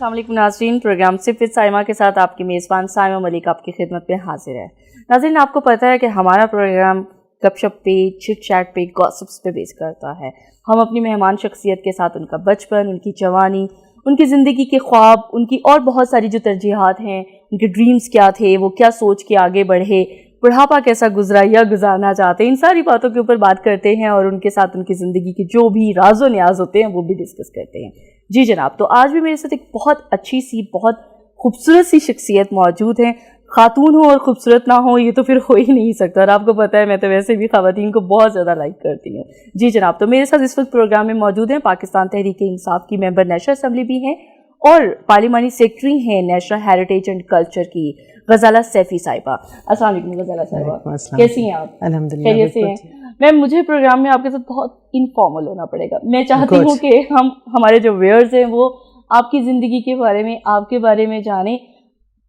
السلام علیکم ناظرین، پروگرام صرف سائمہ کے ساتھ آپ کی میزبان سائمہ ملک آپ کی خدمت میں حاضر ہے۔ ناظرین، آپ کو پتہ ہے کہ ہمارا پروگرام گپ شپ پہ، چٹ چیٹ پہ، گاسپس پہ بیس کرتا ہے۔ ہم اپنی مہمان شخصیت کے ساتھ ان کا بچپن، ان کی جوانی، ان کی زندگی کے خواب، ان کی اور بہت ساری جو ترجیحات ہیں، ان کے ڈریمز کیا تھے، وہ کیا سوچ کے آگے بڑھے، بڑھاپا کیسا گزرا یا گزارنا چاہتے ہیں، ان ساری باتوں کے اوپر بات کرتے ہیں اور ان کے ساتھ ان کی زندگی کے جو بھی راز و نیاز ہوتے ہیں وہ بھی ڈسکس کرتے ہیں۔ جی جناب، تو آج بھی میرے ساتھ ایک بہت اچھی سی، بہت خوبصورت سی شخصیت موجود ہیں۔ خاتون ہو اور خوبصورت نہ ہو یہ تو پھر ہو ہی نہیں سکتا، اور آپ کو پتہ ہے میں تو ویسے بھی خواتین کو بہت زیادہ لائک کرتی ہوں۔ جی جناب، تو میرے ساتھ اس وقت پروگرام میں موجود ہیں پاکستان تحریک انصاف کی ممبر نیشنل اسمبلی بھی ہیں اور پارلیمانی سیکرٹری ہیں نیشنل ہیریٹیج اینڈ کلچر کی، غزالہ سیفی صاحبہ۔ السلام علیکم غزالہ صاحبہ، کیسی ہیں آپ؟ الحمدللہ خیریت سے ہیں؟ میم، مجھے پروگرام میں آپ کے ساتھ بہت انفارمل ہونا پڑے گا۔ میں چاہتی ہوں کہ ہمارے جو ویئرز ہیں وہ آپ کی زندگی کے بارے میں، آپ کے بارے میں جانیں۔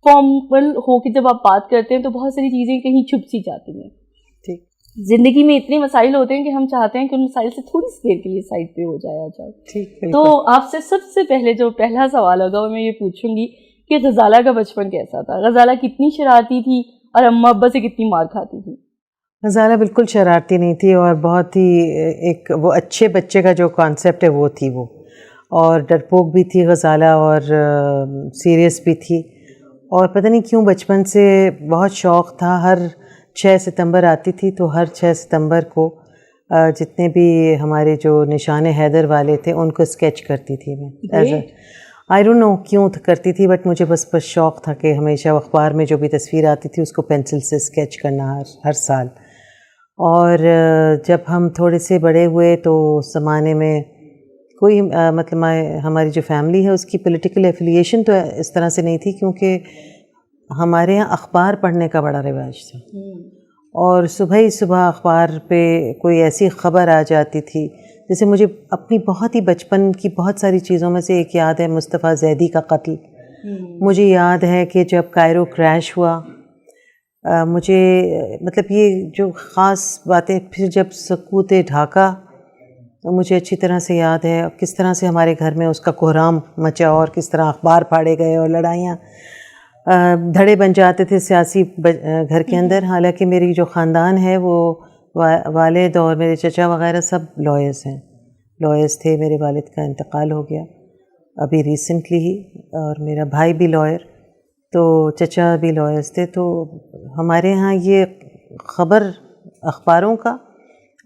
فارمل ہو کے جب آپ بات کرتے ہیں تو بہت ساری چیزیں کہیں چھپ سی جاتی ہیں۔ ٹھیک، زندگی میں اتنے مسائل ہوتے ہیں کہ ہم چاہتے ہیں کہ ان مسائل سے تھوڑی سی دیر کے لیے سائڈ پہ ہو جائے۔ ٹھیک، تو آپ سے سب سے پہلے جو پہلا سوال ہوگا وہ میں یہ پوچھوں گی کہ غزالہ کا بچپن کیسا تھا؟ غزالہ کتنی شرارتی تھی اور اماں ابا سے کتنی مار کھاتی تھی؟ غزالہ بالکل شرارتی نہیں تھی اور بہت ہی ایک وہ اچھے بچے کا جو کانسیپٹ ہے وہ تھی، وہ اور ڈرپوک بھی تھی غزالہ اور سیریس بھی تھی، اور پتہ نہیں کیوں بچپن سے بہت شوق تھا۔ ہر 6 ستمبر آتی تھی تو ہر 6 ستمبر کو جتنے بھی ہمارے جو نشان حیدر والے تھے ان کو اسکیچ کرتی تھی میں۔ آئی ڈونٹ نو کیوں کرتی تھی، بٹ مجھے بس شوق تھا کہ ہمیشہ اخبار میں جو بھی تصویر آتی تھی اس کو پینسل سے اسکیچ کرنا ہر سال۔ اور جب ہم تھوڑے سے بڑے ہوئے تو اس زمانے میں کوئی مطلب ہماری جو فیملی ہے اس کی پولیٹیکل ایفیلیشن تو اس طرح سے نہیں تھی، کیونکہ ہمارے یہاں اخبار پڑھنے کا بڑا رواج تھا، اور صبح ہی صبح اخبار پہ کوئی ایسی خبر آ جاتی تھی۔ جیسے مجھے اپنی بہت ہی بچپن کی بہت ساری چیزوں میں سے ایک یاد ہے مصطفیٰ زیدی کا قتل۔ مجھے یاد ہے کہ جب کائرو کریش ہوا، مجھے مطلب یہ جو خاص باتیں، پھر جب سقوط ڈھاکہ، تو مجھے اچھی طرح سے یاد ہے کس طرح سے ہمارے گھر میں اس کا کوہرام مچا اور کس طرح اخبار پھاڑے گئے اور لڑائیاں، دھڑے بن جاتے تھے سیاسی گھر کے اندر۔ حالانکہ میری جو خاندان ہے وہ والد اور میرے چچا وغیرہ سب لائرز تھے۔ میرے والد کا انتقال ہو گیا ابھی ریسنٹلی ہی، اور میرا بھائی بھی لائر، تو چچا بھی لائرز تھے۔ تو ہمارے ہاں یہ خبر اخباروں کا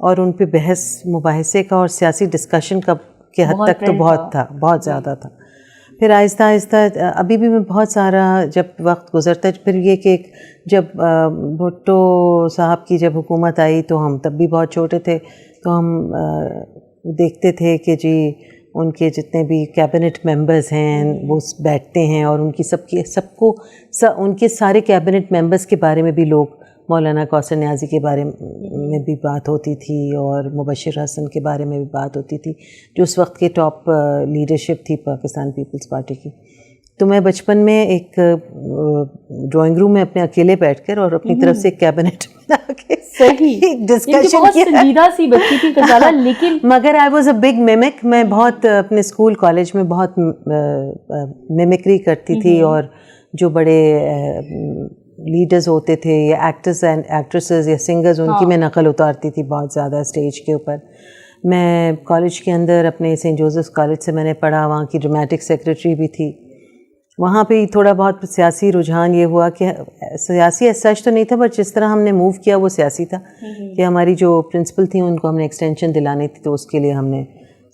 اور ان پہ بحث مباحثے کا اور سیاسی ڈسکشن کا کے حد تک تو بہت تھا، بہت زیادہ تھا۔ پھر آہستہ آہستہ ابھی بھی میں بہت سارا جب وقت گزرتا ہے، پھر یہ کہ جب بھٹو صاحب کی جب حکومت آئی تو ہم تب بھی بہت چھوٹے تھے، تو ہم دیکھتے تھے کہ جی ان کے جتنے بھی کیبنٹ ممبرز ہیں وہ بیٹھتے ہیں، اور ان کی ان کے سارے کیبنٹ ممبرز کے بارے میں بھی لوگ، مولانا کوثر نیازی کے بارے میں بھی بات ہوتی تھی اور مبشر حسن کے بارے میں بھی بات ہوتی تھی، جو اس وقت کے ٹاپ لیڈرشپ تھی پاکستان پیپلز پارٹی کی۔ تو میں بچپن میں ایک ڈرائنگ روم میں اپنے اکیلے بیٹھ کر اور اپنی طرف سے کیبنٹ بنا کے ڈسکشن کیا، لیکن مگر I was a big mimic. میں بہت اپنے اسکول کالج میں بہت میمکری کرتی تھی، اور جو بڑے لیڈرز ہوتے تھے یا ایکٹرز اینڈ ایکٹریسز یا سنگرز، ان کی میں نقل اتارتی تھی بہت زیادہ اسٹیج کے اوپر۔ میں کالج کے اندر اپنے سینٹ جوزفس کالج سے میں نے پڑھا، وہاں کی ڈرامٹک سیکریٹری بھی تھی۔ وہاں پہ تھوڑا بہت سیاسی رجحان یہ ہوا کہ سیاسی ایز سچ تو نہیں تھا، بٹ جس طرح ہم نے موو کیا وہ سیاسی تھا، کہ ہماری جو پرنسپل تھیں ان کو ہم نے ایکسٹینشن دلانی تھی، تو اس کے لیے ہم نے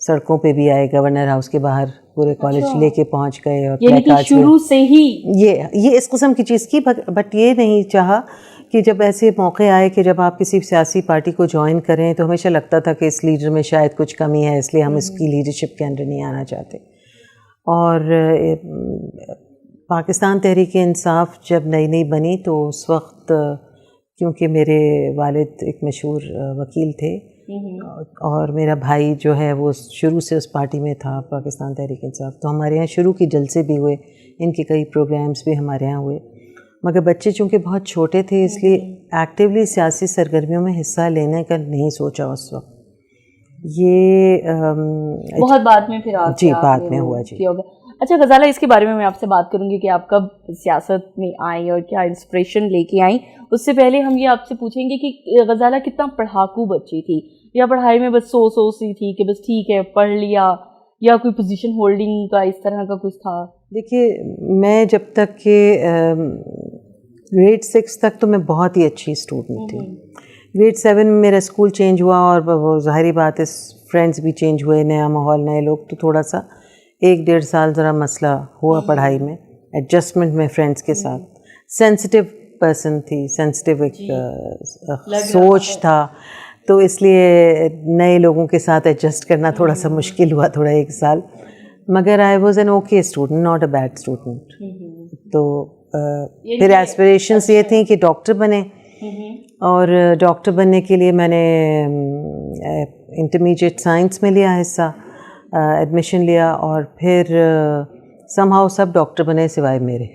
سڑکوں پہ بھی آئے، گورنر ہاؤس کے باہر پورے کالج لے کے پہنچ گئے، اور شروع سے ہی یہ اس قسم کی چیز کی۔ بٹ یہ نہیں چاہا کہ جب ایسے موقع آئے کہ جب آپ کسی سیاسی پارٹی کو جوائن کریں، تو ہمیشہ لگتا تھا کہ اس لیڈر میں شاید کچھ کمی ہے، اس لیے ہم اس کی لیڈرشپ کے اندر نہیں آنا چاہتے۔ اور پاکستان تحریک انصاف جب نئی بنی تو اس وقت کیونکہ میرے والد ایک مشہور وکیل تھے، اور میرا بھائی جو ہے وہ شروع سے اس پارٹی میں تھا، پاکستان تحریک انصاف، تو ہمارے یہاں شروع کی جلسے بھی ہوئے، ان کے کئی پروگرامز بھی ہمارے یہاں ہوئے، مگر بچے چونکہ بہت چھوٹے تھے اس لیے ایکٹیولی سیاسی سرگرمیوں میں حصہ لینے کا نہیں سوچا اس وقت۔ یہ بہت بعد میں پھر جی بعد میں ہوا جی۔ اچھا غزالہ، اس کے بارے میں آپ سے بات کروں گی کہ آپ کب سیاست میں آئیں اور کیا انسپریشن لے کے آئیں. اس سے پہلے ہم یہ آپ سے پوچھیں گے کہ غزالہ کتنا پڑھاکو بچی تھی، یا پڑھائی میں بس سو سی تھی کہ بس ٹھیک ہے پڑھ لیا، یا کوئی پوزیشن ہولڈنگ کا اس طرح کا کچھ تھا؟ دیکھیے، میں جب تک کہ گریڈ 6 تک تو میں بہت ہی اچھی اسٹوڈنٹ تھی. گریڈ 7 میں میرا اسکول چینج ہوا، اور وہ ظاہری بات ہے فرینڈس بھی چینج ہوئے، نیا ماحول، نئے لوگ، تو تھوڑا سا 1-1.5 سال ذرا مسئلہ ہوا پڑھائی میں، ایڈجسٹمنٹ میں فرینڈس کے ساتھ. سینسٹیو پرسن تھی، سینسٹیو ایک سوچ تھا، تو اس لیے نئے لوگوں کے ساتھ ایڈجسٹ کرنا تھوڑا سا مشکل ہوا، تھوڑا 1 سال. مگر I was an okay student, not a bad student. تو پھر ایسپریشنس یہ تھیں کہ ڈاکٹر بنے، اور ڈاکٹر بننے کے لیے میں نے انٹرمیڈیٹ سائنس میں لیا حصہ، ایڈمیشن لیا، اور پھر سم ہاؤ سب ڈاکٹر بنے سوائے میرے.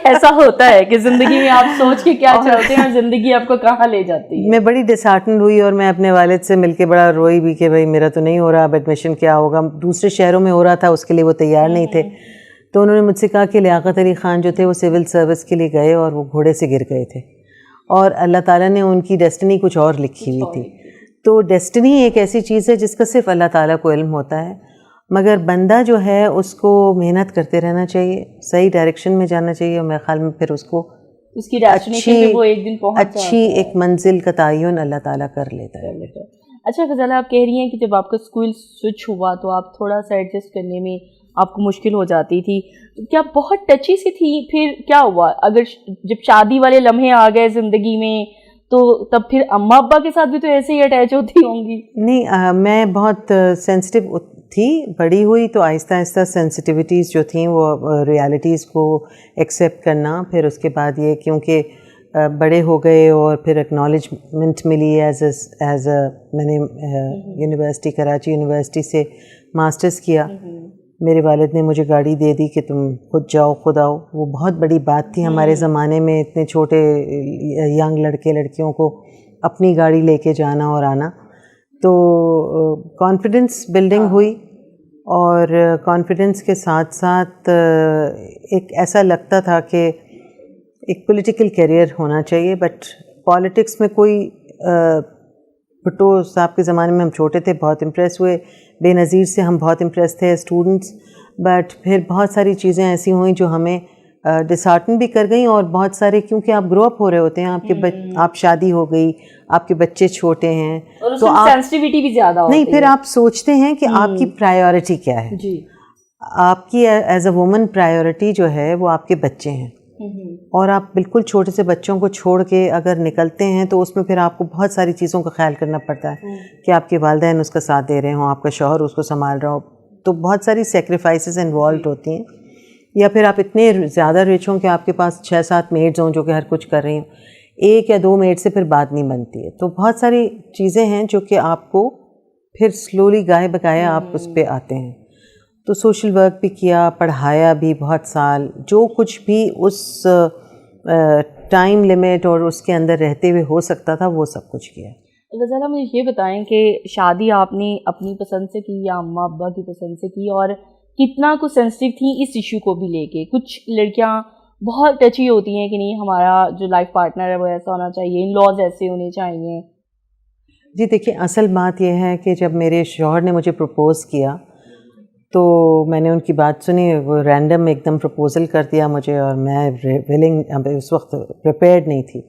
ایسا ہوتا ہے کہ زندگی میں آپ سوچ کے کیا چاہتے ہیں اور زندگی آپ کو کہاں لے جاتی ہے. میں بڑی ڈسہارٹنڈ ہوئی، اور میں اپنے والد سے مل کے بڑا روئی بھی کہ بھائی میرا تو نہیں ہو رہا، اب ایڈمیشن کیا ہوگا. دوسرے شہروں میں ہو رہا تھا، اس کے لیے وہ تیار نہیں تھے. تو انہوں نے مجھ سے کہا کہ لیاقت علی خان جو تھے وہ سول سروس کے لیے گئے، اور وہ گھوڑے سے گر گئے تھے، اور اللہ تعالیٰ نے ان کی ڈیسٹنی کچھ اور لکھی ہوئی تھی. تو ڈیسٹنی ایک ایسی چیز ہے جس کا صرف اللہ تعالیٰ کو علم ہوتا ہے، مگر بندہ جو ہے اس کو محنت کرتے رہنا چاہیے، صحیح ڈائریکشن میں جانا چاہیے، اور میرے خیال میں پھر اس کو اس کی ڈیسٹینیشن پہ وہ ایک دن پہنچ اچھی ایک منزل کا تعین اللہ تعالیٰ کر لیتا ہے. اچھا غزالہ، آپ کہہ رہی ہیں کہ جب آپ کا اسکول سوئچ ہوا تو آپ تھوڑا سا ایڈجسٹ کرنے میں آپ کو مشکل ہو جاتی تھی، کیا بہت ٹچی سی تھی؟ پھر کیا ہوا؟ اگر جب شادی والے لمحے آ گئے زندگی میں تو تب پھر اماں ابا کے ساتھ بھی تو ایسے ہی اٹیچ ہوتی ہوں گی. نہیں، میں بہت سینسٹیو تھی، بڑی ہوئی تو آہستہ آہستہ سینسٹیوٹیز جو تھیں وہ ریالٹیز کو ایکسیپٹ کرنا. پھر اس کے بعد یہ کیونکہ بڑے ہو گئے اور پھر اکنالجمنٹ ملی ایز اے میں نے یونیورسٹی، کراچی یونیورسٹی سے ماسٹرز کیا. میرے والد نے مجھے گاڑی دے دی کہ تم خود جاؤ خود آؤ. وہ بہت بڑی بات تھی ہمارے زمانے میں، اتنے چھوٹے ینگ لڑکے لڑکیوں کو اپنی گاڑی لے کے جانا اور آنا. تو کانفیڈنس بلڈنگ ہوئی، اور کانفیڈنس کے ساتھ ساتھ ایک ایسا لگتا تھا کہ ایک پولیٹیکل کیریئر ہونا چاہیے. بٹ پالیٹکس میں کوئی بھٹو صاحب کے زمانے میں ہم چھوٹے تھے، بہت امپریس ہوئے، بے نظیر سے ہم بہت امپریس تھے اسٹوڈنٹس. بٹ پھر بہت ساری چیزیں ایسی ہوئیں جو ہمیں ڈسہارٹن بھی کر گئیں، اور بہت سارے کیونکہ آپ گرو اپ ہو رہے ہوتے ہیں، آپ شادی ہو گئی، آپ کے بچے چھوٹے ہیں، تو سینسٹیوٹی بھی زیادہ ہوتی ہے. نہیں، پھر آپ سوچتے ہیں کہ آپ کی پرائیورٹی کیا ہے. جی، آپ کی ایز اے وومن پرائیورٹی جو ہے وہ آپ کے بچے ہیں، اور آپ بالکل چھوٹے سے بچوں کو چھوڑ کے اگر نکلتے ہیں تو اس میں پھر آپ کو بہت ساری چیزوں کا خیال کرنا پڑتا ہے کہ آپ کے والدین اس کا ساتھ دے رہے ہوں، آپ کا شوہر اس کو سنبھال رہا ہو. تو بہت ساری سیکریفائسز انوالوڈ ہوتی ہیں. یا پھر آپ اتنے زیادہ ریچ ہوں کہ آپ کے پاس 6-7 میڈز ہوں جو کہ ہر کچھ کر رہی ہوں، 1 یا 2 میڈ سے پھر بات نہیں بنتی ہے. تو بہت ساری چیزیں ہیں جو کہ آپ کو پھر سلولی گائے بگائے آپ اس پہ آتے ہیں. تو سوشل ورک بھی کیا، پڑھایا بھی بہت سال، جو کچھ بھی اس ٹائم لمٹ اور اس کے اندر رہتے ہوئے ہو سکتا تھا وہ سب کچھ کیا. غزالہ مجھے یہ بتائیں کہ شادی آپ نے اپنی پسند سے کی یا اماں ابا کی پسند سے کی، اور کتنا کچھ سینسٹیو تھی اس ایشو کو بھی لے کے؟ کچھ لڑکیاں بہت ٹچی ہوتی ہیں کہ نہیں ہمارا جو لائف پارٹنر ہے وہ ایسا ہونا چاہیے، ان لاز ایسے ہونے چاہیے. جی دیکھیے، اصل بات یہ ہے کہ جب میرے شوہر نے مجھے پرپوز کیا تو میں نے ان کی بات سنی، وہ رینڈم ایک دم پرپوزل کر دیا مجھے، اور میں ولنگ اس وقت پریپیئرڈ نہیں تھی.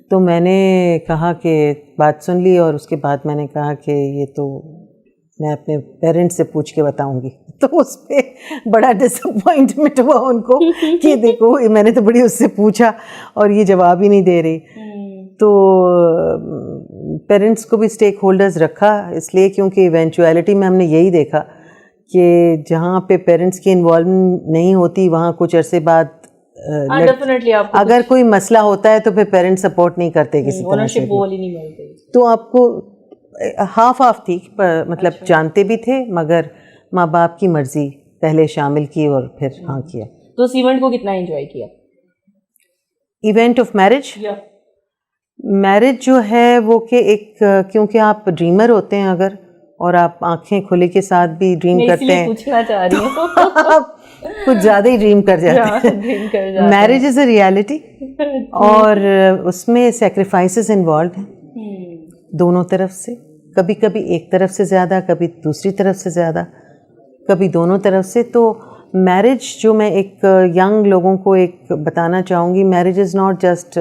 تو میں نے کہا کہ بات سن لی، اور اس کے بعد میں نے کہا کہ یہ تو میں اپنے پیرنٹس سے پوچھ کے بتاؤں گی. تو اس پہ بڑا ڈس اپوائنٹمنٹ ہوا ان کو کہ دیکھو میں نے تو بڑی اس سے پوچھا اور یہ جواب ہی نہیں دے رہی. تو پیرنٹس کو بھی اسٹیک ہولڈرز رکھا، اس لیے کیونکہ ایونچویلٹی میں ہم نے یہی دیکھا کہ جہاں پہ پیرنٹس کی انوالومنٹ نہیں ہوتی وہاں کچھ عرصے بعد اگر کوئی مسئلہ ہوتا ہے تو پھر پیرنٹس سپورٹ نہیں کرتے کسی طرح سے. تو آپ کو ہاف تھی، مطلب جانتے بھی تھے مگر ماں باپ کی مرضی پہلے شامل کی اور پھر ہاں کیا. تو اس ایونٹ کو کتنا انجوائے کیا؟ ایونٹ آف میرج جو ہے وہ کہ ایک کیونکہ آپ ڈریمر ہوتے ہیں اگر اور آپ آنکھیں کھلے کے ساتھ بھی ڈریم کرتے ہیں. پوچھنا چاہ رہی ہوں کچھ زیادہ ہی ڈریم کر جاتے ہیں. میرج از اے ریالٹی اور اس میں سیکریفائسز انوالوڈ ہیں دونوں طرف سے, کبھی کبھی ایک طرف سے زیادہ, کبھی دوسری طرف سے زیادہ, کبھی دونوں طرف سے. تو میرج جو میں ایک ینگ لوگوں کو ایک بتانا چاہوں گی, marriage is not just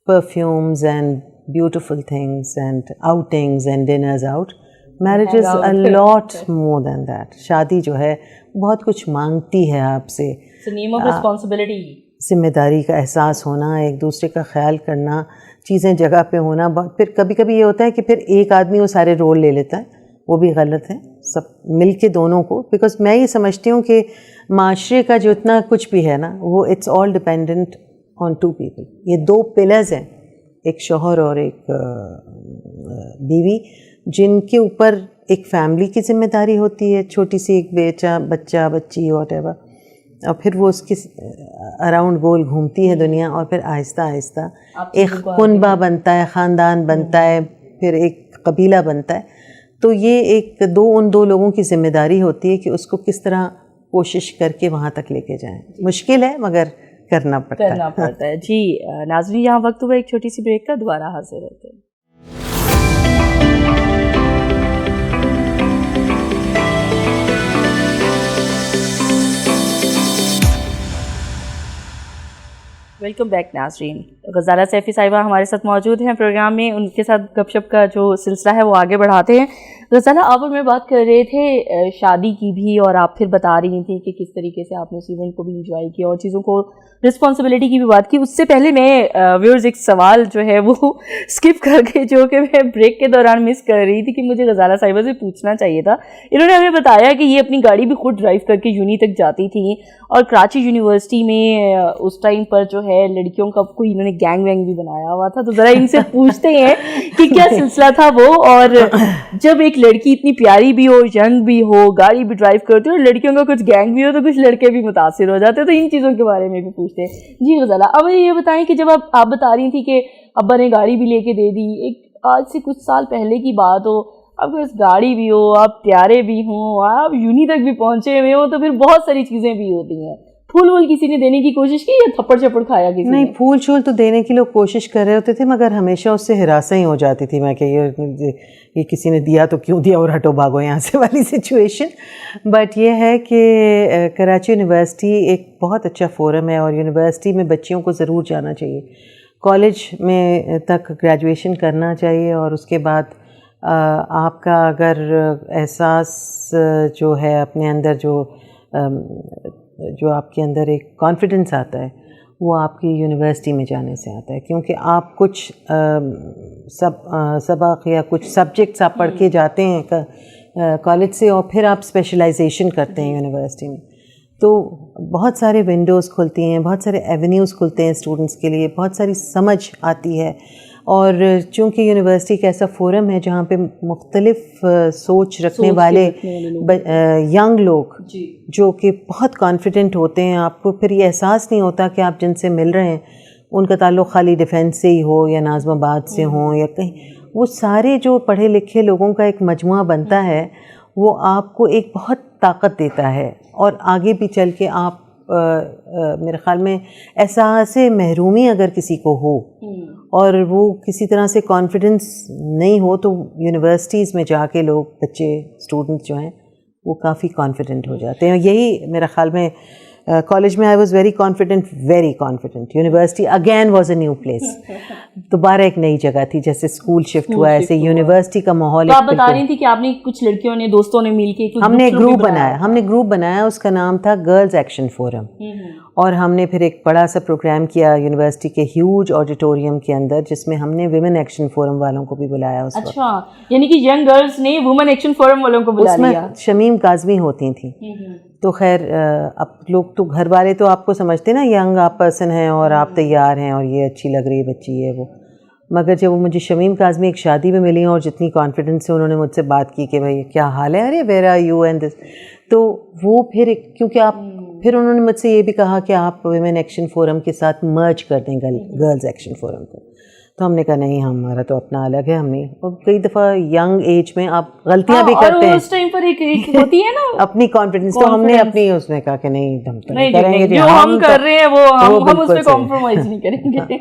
perfumes and beautiful things and outings and dinners out. Marriage is a lot more than that. شادی جو ہے بہت کچھ مانگتی ہے آپ سے. ذمہ داری کا احساس ہونا, ایک دوسرے کا خیال کرنا, چیزیں جگہ پہ ہونا. پھر کبھی کبھی یہ ہوتا ہے کہ پھر ایک آدمی وہ سارے رول لے لیتا ہے, وہ بھی غلط ہے. سب مل کے دونوں کو, بیکاز میں یہ سمجھتی ہوں کہ معاشرے کا جو اتنا کچھ بھی ہے نا, وہ it's all dependent on to people. یہ دو پلرز ہیں, ایک شوہر اور ایک بیوی, جن کے اوپر ایک فیملی کی ذمہ داری ہوتی ہے, چھوٹی سی ایک بچہ بچی واٹ ایور, اور پھر وہ اس کے اراؤنڈ گول گھومتی ہے دنیا, اور پھر آہستہ آہستہ ایک کنبہ بنتا ہے, خاندان بنتا ہے, پھر ایک قبیلہ بنتا ہے. تو یہ ایک ان دو لوگوں کی ذمہ داری ہوتی ہے کہ اس کو کس طرح کوشش کر کے وہاں تک لے کے جائیں. مشکل ہے مگر کرنا پڑتا ہے. جی ناظرین, یہاں وقت ہوا ایک چھوٹی سی بریک کا, دوبارہ حاضر ہوتے ہیں. ویلکم بیک ناظرین. غزالہ سیفی صاحبہ ہمارے ساتھ موجود ہیں پروگرام میں. ان کے ساتھ گپ شپ کا جو سلسلہ ہے وہ آگے بڑھاتے ہیں. غزالہ, آپ اور میں بات کر رہے تھے شادی کی بھی, اور آپ پھر بتا رہی تھیں کہ کس طریقے سے آپ نے اس ایونٹ کو بھی انجوائے کیا اور چیزوں کو, رسپانسبلٹی کی بھی بات کی. اس سے پہلے میں ویورز ایک سوال جو ہے وہ اسکپ کر کے, جو کہ میں بریک کے دوران مس کر رہی تھی, کہ مجھے غزالہ صاحبہ سے پوچھنا چاہیے تھا. انہوں نے ہمیں بتایا کہ یہ اپنی گاڑی بھی خود ڈرائیو کر کے یونی تک جاتی تھیں, اور کراچی یونیورسٹی میں اس ٹائم پر جو ہے لڑکیوں کا کوئی انہوں نے گینگ وینگ بھی بنایا ہوا تھا. تو ذرا ان سے پوچھتے ہیں کہ کیا سلسلہ تھا وہ, اور جب ایک لڑکی اتنی پیاری بھی ہو, ینگ بھی ہو, گاڑی بھی ڈرائیو کرتی ہو, اور لڑکیوں کا کچھ گینگ بھی ہو, تو کچھ لڑکے بھی متاثر ہو جاتے ہیں. تو ان چیزوں کے بارے میں بھی پوچھتے ہیں. جی غزالہ, اب یہ بتائیں کہ جب آپ بتا رہی تھی کہ ابا نے گاڑی بھی لے کے دے دی, ایک آج سے کچھ سال پہلے کی بات ہو, آپ کے پاس گاڑی بھی ہو, آپ پیارے بھی ہوں, آپ یونی تک بھی پہنچے ہوئے ہو, تو پھر بہت ساری چیزیں بھی ہوتی ہیں. پھول وول کسی نے دینے کی کوشش کی یا تھپڑ چپڑ کھایا کسی نے؟ نہیں, پھول چھول تو دینے کی لوگ کوشش کر رہے ہوتے تھے, مگر ہمیشہ اس سے ہراساں ہی ہو جاتی تھی میں کہ یہ کسی نے دیا تو کیوں دیا, اور ہٹو بھاگو یہاں سے والی سچویشن. بٹ یہ ہے کہ کراچی یونیورسٹی ایک بہت اچھا فورم ہے, اور یونیورسٹی میں بچیوں کو ضرور جانا چاہیے. کالج میں تک گریجویشن کرنا چاہیے, اور اس کے بعد آپ کا اگر احساس جو ہے اپنے اندر جو آپ کے اندر ایک کانفیڈنس آتا ہے, وہ آپ کی یونیورسٹی میں جانے سے آتا ہے. کیونکہ آپ کچھ سبق یا کچھ سبجیکٹس آپ پڑھ کے جاتے ہیں کالج سے, اور پھر آپ اسپیشلائزیشن کرتے ہیں یونیورسٹی میں, تو بہت سارے ونڈوز کھلتی ہیں, بہت سارے ایونیوز کھلتے ہیں اسٹوڈنٹس کے لیے, بہت ساری سمجھ آتی ہے. اور چونکہ یونیورسٹی ایک ایسا فورم ہے جہاں پہ مختلف سوچ رکھنے والے ینگ لوگ جو کہ بہت کانفیڈنٹ ہوتے ہیں, آپ کو پھر یہ احساس نہیں ہوتا کہ آپ جن سے مل رہے ہیں ان کا تعلق خالی ڈیفینس سے ہی ہو یا ناظم آباد سے ہوں یا کہیں. وہ سارے جو پڑھے لکھے لوگوں کا ایک مجموعہ بنتا ہے, وہ آپ کو ایک بہت طاقت دیتا ہے, اور آگے بھی چل کے آپ میرے خیال میں احساس محرومی اگر کسی کو ہو اور وہ کسی طرح سے کانفیڈنس نہیں ہو, تو یونیورسٹیز میں جا کے لوگ بچے اسٹوڈنٹس جو ہیں وہ کافی کانفیڈنٹ ہو جاتے ہیں. یہی میرا خیال میں کالج میں I was very confident. University again was a new place, دوبارہ ایک نئی جگہ تھی. جیسے اسکول شفٹ ہوا ایسے یونیورسٹی کا ماحول. آپ بتا رہی تھی کہ آپ نے کچھ لڑکیوں نے دوستوں نے مل کے ہم نے گروپ بنایا, اس کا نام تھا گرلز ایکشن فورم, اور ہم نے پھر ایک بڑا سا پروگرام کیا یونیورسٹی کے ہیوج آڈیٹوریم کے اندر, جس میں ہم نے ویمن ایکشن فورم والوں کو بھی بلایا. اچھا, یعنی کہ ینگ گرلز نے وومن ایکشن فورم والوں کو بلا لیا. اس میں شمیم کاظمی ہوتی تھیں. تو خیر اب لوگ تو گھر والے تو آپ کو سمجھتے نا ینگ آپ پرسن ہیں اور آپ تیار ہیں اور یہ اچھی لگ رہی بچی ہے وہ, مگر جب وہ مجھے شمیم کاظمی ایک شادی میں ملی اور جتنی کانفیڈنس سے انہوں نے مجھ سے بات کی کہ بھائی کیا حال ہے, ارے where are you and this, تو وہ پھر کیونکہ آپ پھر انہوں نے مجھ سے یہ بھی کہا کہ آپ ویمن ایکشن فورم کے ساتھ مرج کر دیں گرلز ایکشن فورم کو. تو ہم نے کہا نہیں ہمارا تو اپنا الگ ہے. ہم نے اور کئی دفعہ ینگ ایج میں آپ غلطیاں بھی کرتے ہیں, اس ٹائم پر ایک ہوتی ہے نا اپنی کانفیڈنس, تو ہم نے اپنی اس میں کہا کہ نہیں ہم تو نہیں کریں گے, جو ہم کر رہے ہیں وہ ہم اس پہ کمپرومائز نہیں کریں گے.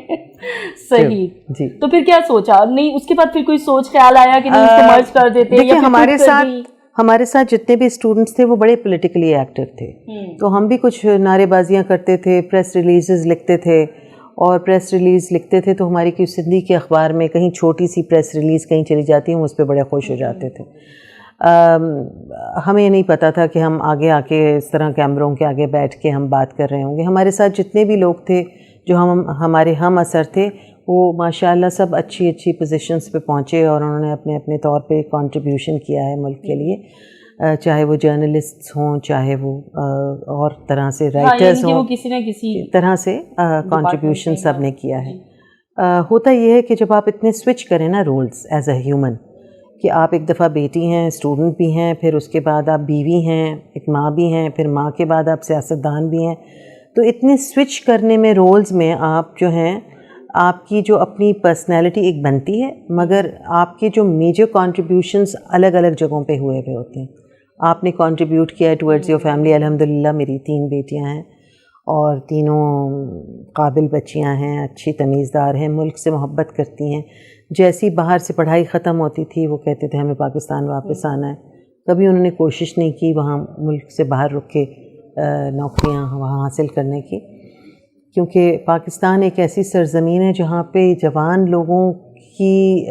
صحیح. جی تو پھر کیا سوچا, نہیں اس کے بعد پھر کوئی سوچ خیال آیا کہ نہیں اس کو مرج کر دیتے؟ دیکھیں ہمارے ساتھ جتنے بھی اسٹوڈنٹس تھے وہ بڑے پولیٹیکلی ایکٹیو تھے, تو ہم بھی کچھ نعرے بازیاں کرتے تھے, پریس ریلیزز لکھتے تھے, اور پریس ریلیز لکھتے تھے تو ہماری کوئی سندھی کے اخبار میں کہیں چھوٹی سی پریس ریلیز کہیں چلی جاتی ہم اس پہ بڑے خوش ہو جاتے تھے. ہمیں نہیں پتہ تھا کہ ہم آگے آ کے اس طرح کیمروں کے آگے بیٹھ کے ہم بات کر رہے ہوں گے. ہمارے ساتھ جتنے بھی لوگ تھے جو ہمارے ہم اثر تھے وہ ماشاءاللہ سب اچھی پوزیشنز پہ پہنچے, اور انہوں نے اپنے اپنے طور پہ کنٹریبیوشن کیا ہے ملک کے لیے, چاہے وہ جرنلسٹ ہوں, چاہے وہ اور طرح سے رائٹرز ہوں, کسی نہ کسی طرح سے کنٹریبیوشن سب نے کیا ہے. ہوتا یہ ہے کہ جب آپ اتنے سوئچ کریں نا رولز ایز اے ہیومن, کہ آپ ایک دفعہ بیٹی ہیں, اسٹوڈنٹ بھی ہیں, پھر اس کے بعد آپ بیوی ہیں, ایک ماں بھی ہیں, پھر ماں کے بعد آپ سیاستدان بھی ہیں, تو اتنے سوئچ کرنے میں رولز میں آپ جو ہیں آپ کی جو اپنی پرسنالٹی ایک بنتی ہے, مگر آپ کے جو میجر کنٹریبیوشنز الگ الگ جگہوں پہ ہوئے ہوتے ہیں. آپ نے کنٹریبیوٹ کیا ہے ٹورڈز یور فیملی. الحمدللہ میری 3 بیٹیاں ہیں اور تینوں قابل بچیاں ہیں, اچھی تمیزدار ہیں, ملک سے محبت کرتی ہیں. جیسی باہر سے پڑھائی ختم ہوتی تھی وہ کہتے تھے ہمیں پاکستان واپس آنا ہے. کبھی انہوں نے کوشش نہیں کی وہاں ملک سے باہر رک کے نوکریاں وہاں حاصل کرنے کی, کیونکہ پاکستان ایک ایسی سرزمین ہے جہاں پہ جوان لوگوں کی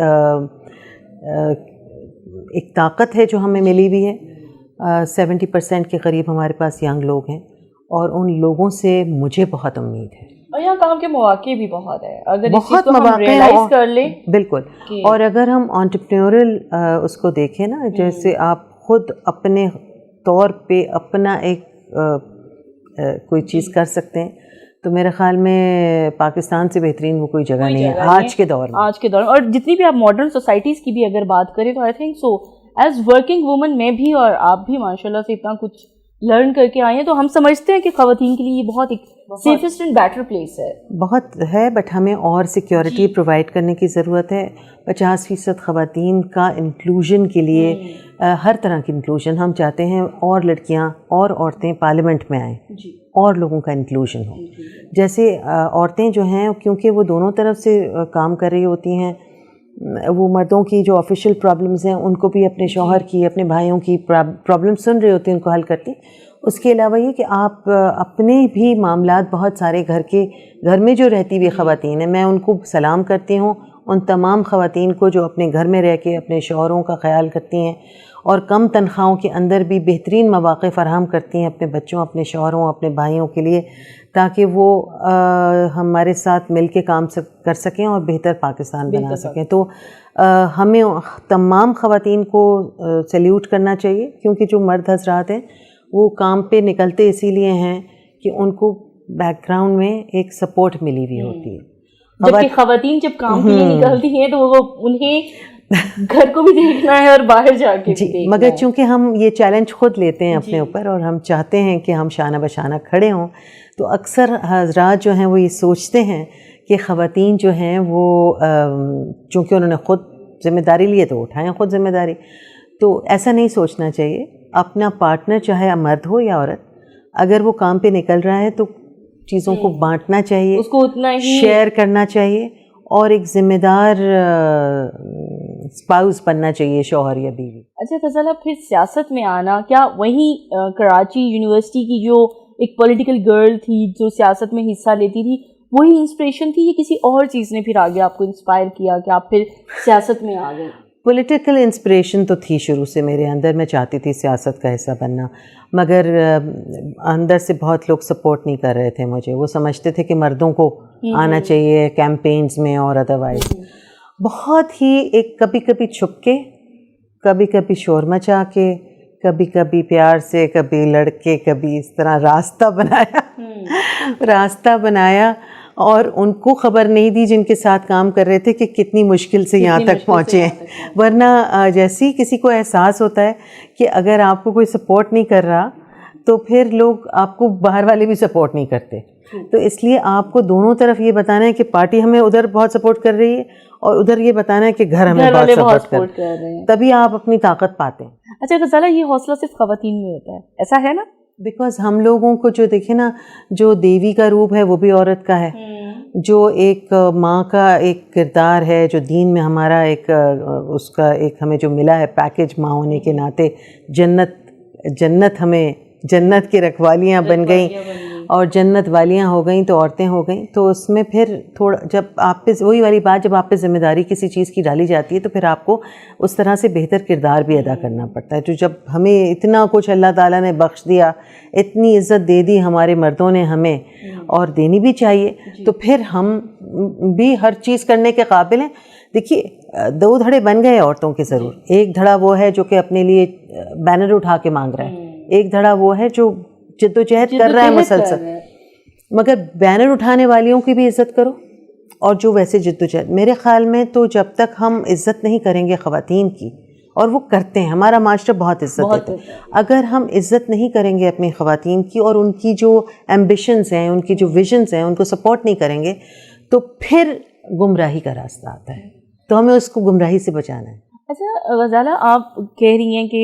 ایک طاقت ہے جو ہمیں ملی ہوئی ہے. 70% کے قریب ہمارے پاس ینگ لوگ ہیں, اور ان لوگوں سے مجھے بہت امید ہے. اور یہاں کام کے مواقع بھی بہت ہے, اگر بہت مواقع کر لیں. بالکل. اور اگر ہم انٹرپرینورل اس کو دیکھیں نا, جیسے آپ خود اپنے طور پہ اپنا ایک کوئی چیز کر سکتے ہیں, تو میرے خیال میں پاکستان سے بہترین وہ کوئی جگہ نہیں ہے آج کے دور میں. اور جتنی بھی آپ ماڈرن سوسائٹیز کی بھی اگر بات کریں تو I think so as working women میں بھی اور آپ بھی ماشاءاللہ سے اتنا کچھ لرن کر کے آئے ہیں, تو ہم سمجھتے ہیں کہ خواتین کے لیے یہ بہت ایک سیفسٹ اینڈ بیٹر پلیس ہے. بہت ہے, بٹ ہمیں اور سیکیورٹی پرووائڈ کرنے کی ضرورت ہے. 50% خواتین کا انکلوژن کے لیے, ہر طرح کی انکلوژن ہم چاہتے ہیں, اور لڑکیاں اور عورتیں پارلیمنٹ میں آئیں, اور لوگوں کا انکلوژن ہو. جیسے عورتیں جو ہیں کیونکہ وہ دونوں طرف سے کام کر رہی ہوتی ہیں, وہ مردوں کی جو آفیشیل پرابلمز ہیں ان کو بھی اپنے شوہر کی, اپنے بھائیوں کی پرابلم سن رہے ہوتے ہیں, ان کو حل کرتی. اس کے علاوہ یہ کہ آپ اپنے بھی معاملات بہت سارے گھر میں جو رہتی ہوئی خواتین ہیں, میں ان کو سلام کرتی ہوں, ان تمام خواتین کو جو اپنے گھر میں رہ کے اپنے شوہروں کا خیال کرتی ہیں اور کم تنخواہوں کے اندر بھی بہترین مواقع فراہم کرتی ہیں اپنے بچوں, اپنے شوہروں, اپنے بھائیوں کے لیے, تاکہ وہ ہمارے ساتھ مل کے کام کر سکیں اور بہتر پاکستان بنا سکیں. تو ہمیں تمام خواتین کو سیلیوٹ کرنا چاہیے, کیونکہ جو مرد حضرات ہیں وہ کام پہ نکلتے اسی لیے ہیں کہ ان کو بیک گراؤنڈ میں ایک سپورٹ ملی ہوئی ہوتی ہے. جبکہ خواتین جب کام کے لیے نکلتی ہیں تو وہ انہیں گھر کو بھی دیکھنا ہے اور باہر جا کے بھی دیکھنا ہے. مگر چونکہ ہم یہ چیلنج خود لیتے ہیں اپنے اوپر, اور ہم چاہتے ہیں کہ ہم شانہ بشانہ کھڑے ہوں, تو اکثر حضرات جو ہیں وہ یہ سوچتے ہیں کہ خواتین جو ہیں وہ چونکہ انہوں نے خود ذمہ داری لی ہے تو اٹھائیں خود ذمہ داری. تو ایسا نہیں سوچنا چاہیے. اپنا پارٹنر چاہے مرد ہو یا عورت, اگر وہ کام پہ نکل رہا ہے تو چیزوں کو بانٹنا چاہیے, اس کو اتنا ہی شیئر کرنا چاہیے, اور ایک ذمہ دار اسپاؤس بننا چاہیے, شوہر یا بیوی. اچھا فضالہ, پھر سیاست میں آنا, کیا وہیں کراچی یونیورسٹی کی جو ایک پولیٹیکل گرل تھی جو سیاست میں حصہ لیتی تھی وہی انسپریشن تھی, یا کسی اور چیز نے پھر آگے آپ کو انسپائر کیا کہ آپ پھر سیاست میں آ گئے؟ پولیٹیکل انسپریشن تو تھی شروع سے میرے اندر, میں چاہتی تھی سیاست کا حصہ بننا, مگر اندر سے بہت لوگ سپورٹ نہیں کر رہے تھے مجھے. وہ سمجھتے تھے کہ مردوں کو آنا چاہیے کیمپینز میں اور ادروائز. بہت ہی ایک کبھی کبھی چھپ کے, کبھی کبھی شور مچا کے, کبھی کبھی پیار سے, کبھی لڑکے, کبھی اس طرح راستہ بنایا, اور ان کو خبر نہیں دی جن کے ساتھ کام کر رہے تھے کہ کتنی مشکل سے یہاں تک پہنچے ہیں. ورنہ جیسی کسی کو احساس ہوتا ہے کہ اگر آپ کو کوئی سپورٹ نہیں کر رہا تو پھر لوگ آپ کو باہر والے بھی سپورٹ نہیں کرتے. تو اس لیے آپ کو دونوں طرف یہ بتانا ہے کہ پارٹی ہمیں ادھر بہت سپورٹ کر رہی ہے اور ادھر یہ بتانا ہے کہ گھر ہمیں بہت سپورٹ کر رہے ہیں, تبھی آپ اپنی طاقت پاتے ہیں. اچھا غزالہ, یہ حوصلہ صرف خواتین میں ہوتا ہے, ایسا ہے نا؟ بیکاز ہم لوگوں کو جو دیکھیں نا, جو دیوی کا روپ ہے وہ بھی عورت کا ہے, جو ایک ماں کا ایک کردار ہے, جو دین میں ہمارا ایک اس کا ایک ہمیں جو ملا ہے پیکج ماں ہونے کے ناطے, جنت ہمیں جنت کی رکھوالیاں بن گئیں اور جنت والیاں ہو گئیں تو عورتیں ہو گئیں. تو اس میں پھر تھوڑا جب آپ پہ وہی والی بات, جب آپ پہ ذمہ داری کسی چیز کی ڈالی جاتی ہے تو پھر آپ کو اس طرح سے بہتر کردار بھی ادا کرنا پڑتا ہے. جو جب ہمیں اتنا کچھ اللہ تعالیٰ نے بخش دیا, اتنی عزت دے دی ہمارے مردوں نے ہمیں, اور دینی بھی چاہیے, تو پھر ہم بھی ہر چیز کرنے کے قابل ہیں. دیکھیے 2 دھڑے بن گئے عورتوں کے ضرور. ایک دھڑا وہ ہے جو کہ اپنے لیے بینر اٹھا کے مانگ رہا ہے, ایک دھڑا وہ ہے جو جد و جہد کر رہا ہے مسلسل. مگر بینر اٹھانے والیوں کی بھی عزت کرو, اور جو ویسے جد و جہد, میرے خیال میں تو جب تک ہم عزت نہیں کریں گے خواتین کی, اور وہ کرتے ہیں, ہمارا معاشرہ بہت عزت دیتا ہے, اگر ہم عزت نہیں کریں گے اپنی خواتین کی اور ان کی جو ایمبیشنز ہیں, ان کی جو ویژنز ہیں, ان کو سپورٹ نہیں کریں گے, تو پھر گمراہی کا راستہ آتا ہے. تو ہمیں اس کو گمراہی سے بچانا ہے. اچھا غزالہ, آپ کہہ رہی ہیں کہ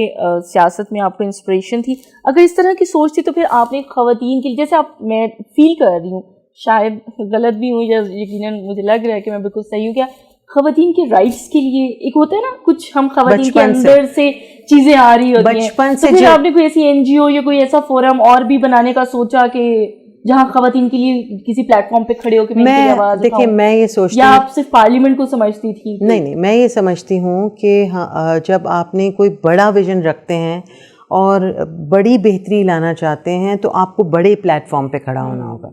سیاست میں آپ کو انسپریشن تھی. اگر اس طرح کی سوچ تھی تو پھر آپ نے خواتین کے لیے, جیسے آپ, میں فیل کر رہی ہوں, شاید غلط بھی ہوں یا یقیناً مجھے لگ رہا ہے کہ میں بالکل صحیح ہوں, کیا خواتین کے رائٹس کے لیے ایک ہوتا ہے نا, کچھ ہم خواتین کے اندر سے چیزیں آ رہی ہوتی ہیں, بچپن سے, تو پھر آپ نے کوئی ایسی NGO یا کوئی ایسا فورم اور بھی بنانے کا سوچا کہ جہاں خواتین کے لیے کسی پلیٹ فارم پہ کھڑے ہو کے دیکھیے میں یہ سوچتی ہوں, یا آپ صرف پارلیمنٹ کو سمجھتی تھی؟ نہیں, میں یہ سمجھتی ہوں کہ جب آپ نے کوئی بڑا ویژن رکھتے ہیں اور بڑی بہتری لانا چاہتے ہیں تو آپ کو بڑے پلیٹ فارم پہ کھڑا ہونا ہوگا.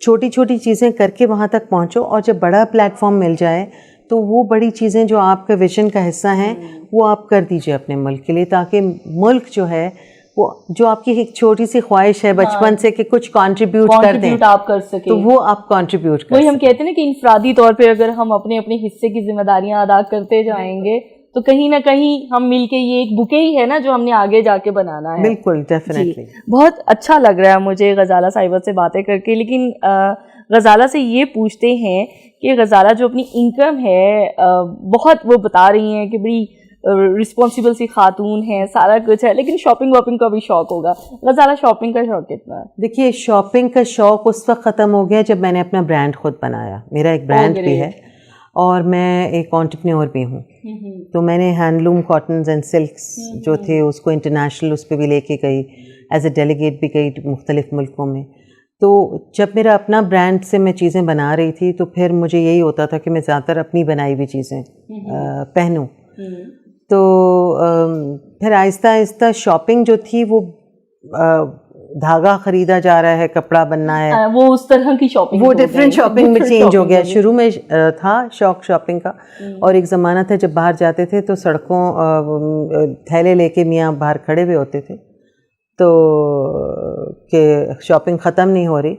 چھوٹی چھوٹی چیزیں کر کے وہاں تک پہنچو, اور جب بڑا پلیٹ فارم مل جائے تو وہ بڑی چیزیں جو آپ کا ویژن کا حصہ ہیں وہ آپ کر دیجئے اپنے ملک کے لیے, تاکہ ملک جو ہے وہ جو آپ کی ایک چھوٹی سی خواہش ہے بچپن سے کہ کچھ کنٹریبیوٹ کر دیں, آپ کر سکیں, تو وہ آپ کنٹریبیوٹ کر. وہی ہم کہتے ہیں نا کہ انفرادی طور پہ اگر ہم اپنے اپنے حصے کی ذمہ داریاں ادا کرتے جائیں گے تو کہیں نہ کہیں ہم مل کے, یہ ایک بکے ہی ہے نا جو ہم نے آگے جا کے بنانا ہے. بالکل, ڈیفینیٹلی. بہت اچھا لگ رہا ہے مجھے غزالہ صاحبہ سے باتیں کر کے. لیکن غزالہ سے یہ پوچھتے ہیں کہ غزالہ جو اپنی انکم ہے, بہت وہ بتا رہی ہیں کہ بڑی رسپانسبل سی خاتون ہے, سارا کچھ ہے, لیکن شاپنگ واپنگ کا بھی شوق ہوگا. غزالہ شاپنگ کا شوق کتنا ہے؟ دیکھیے شاپنگ کا شوق اس وقت ختم ہو گیا جب میں نے اپنا برانڈ خود بنایا. میرا ایک برانڈ بھی ہے اور میں ایک انٹرپرینور بھی ہوں. تو میں نے ہینڈلوم کاٹنز اینڈ سلکس جو تھے اس کو انٹرنیشنل اس پہ بھی لے کے گئی, ایز اے ڈیلیگیٹ بھی گئی مختلف ملکوں میں. تو جب میرا اپنا برانڈ سے میں چیزیں بنا رہی تھی تو پھر مجھے یہی ہوتا تھا کہ میں زیادہ تر اپنی بنائی ہوئی چیزیں پہنوں. تو پھر آہستہ آہستہ شاپنگ جو تھی وہ دھاگا خریدا جا رہا ہے, کپڑا بننا ہے, وہ اس طرح کی شاپنگ, وہ ڈفرینٹ شاپنگ میں چینج ہو گیا. شروع میں تھا شوق شاپنگ کا, اور ایک زمانہ تھا جب باہر جاتے تھے تو سڑکوں تھیلے لے کے میاں باہر کھڑے ہوئے ہوتے تھے تو کہ شاپنگ ختم نہیں ہو رہی.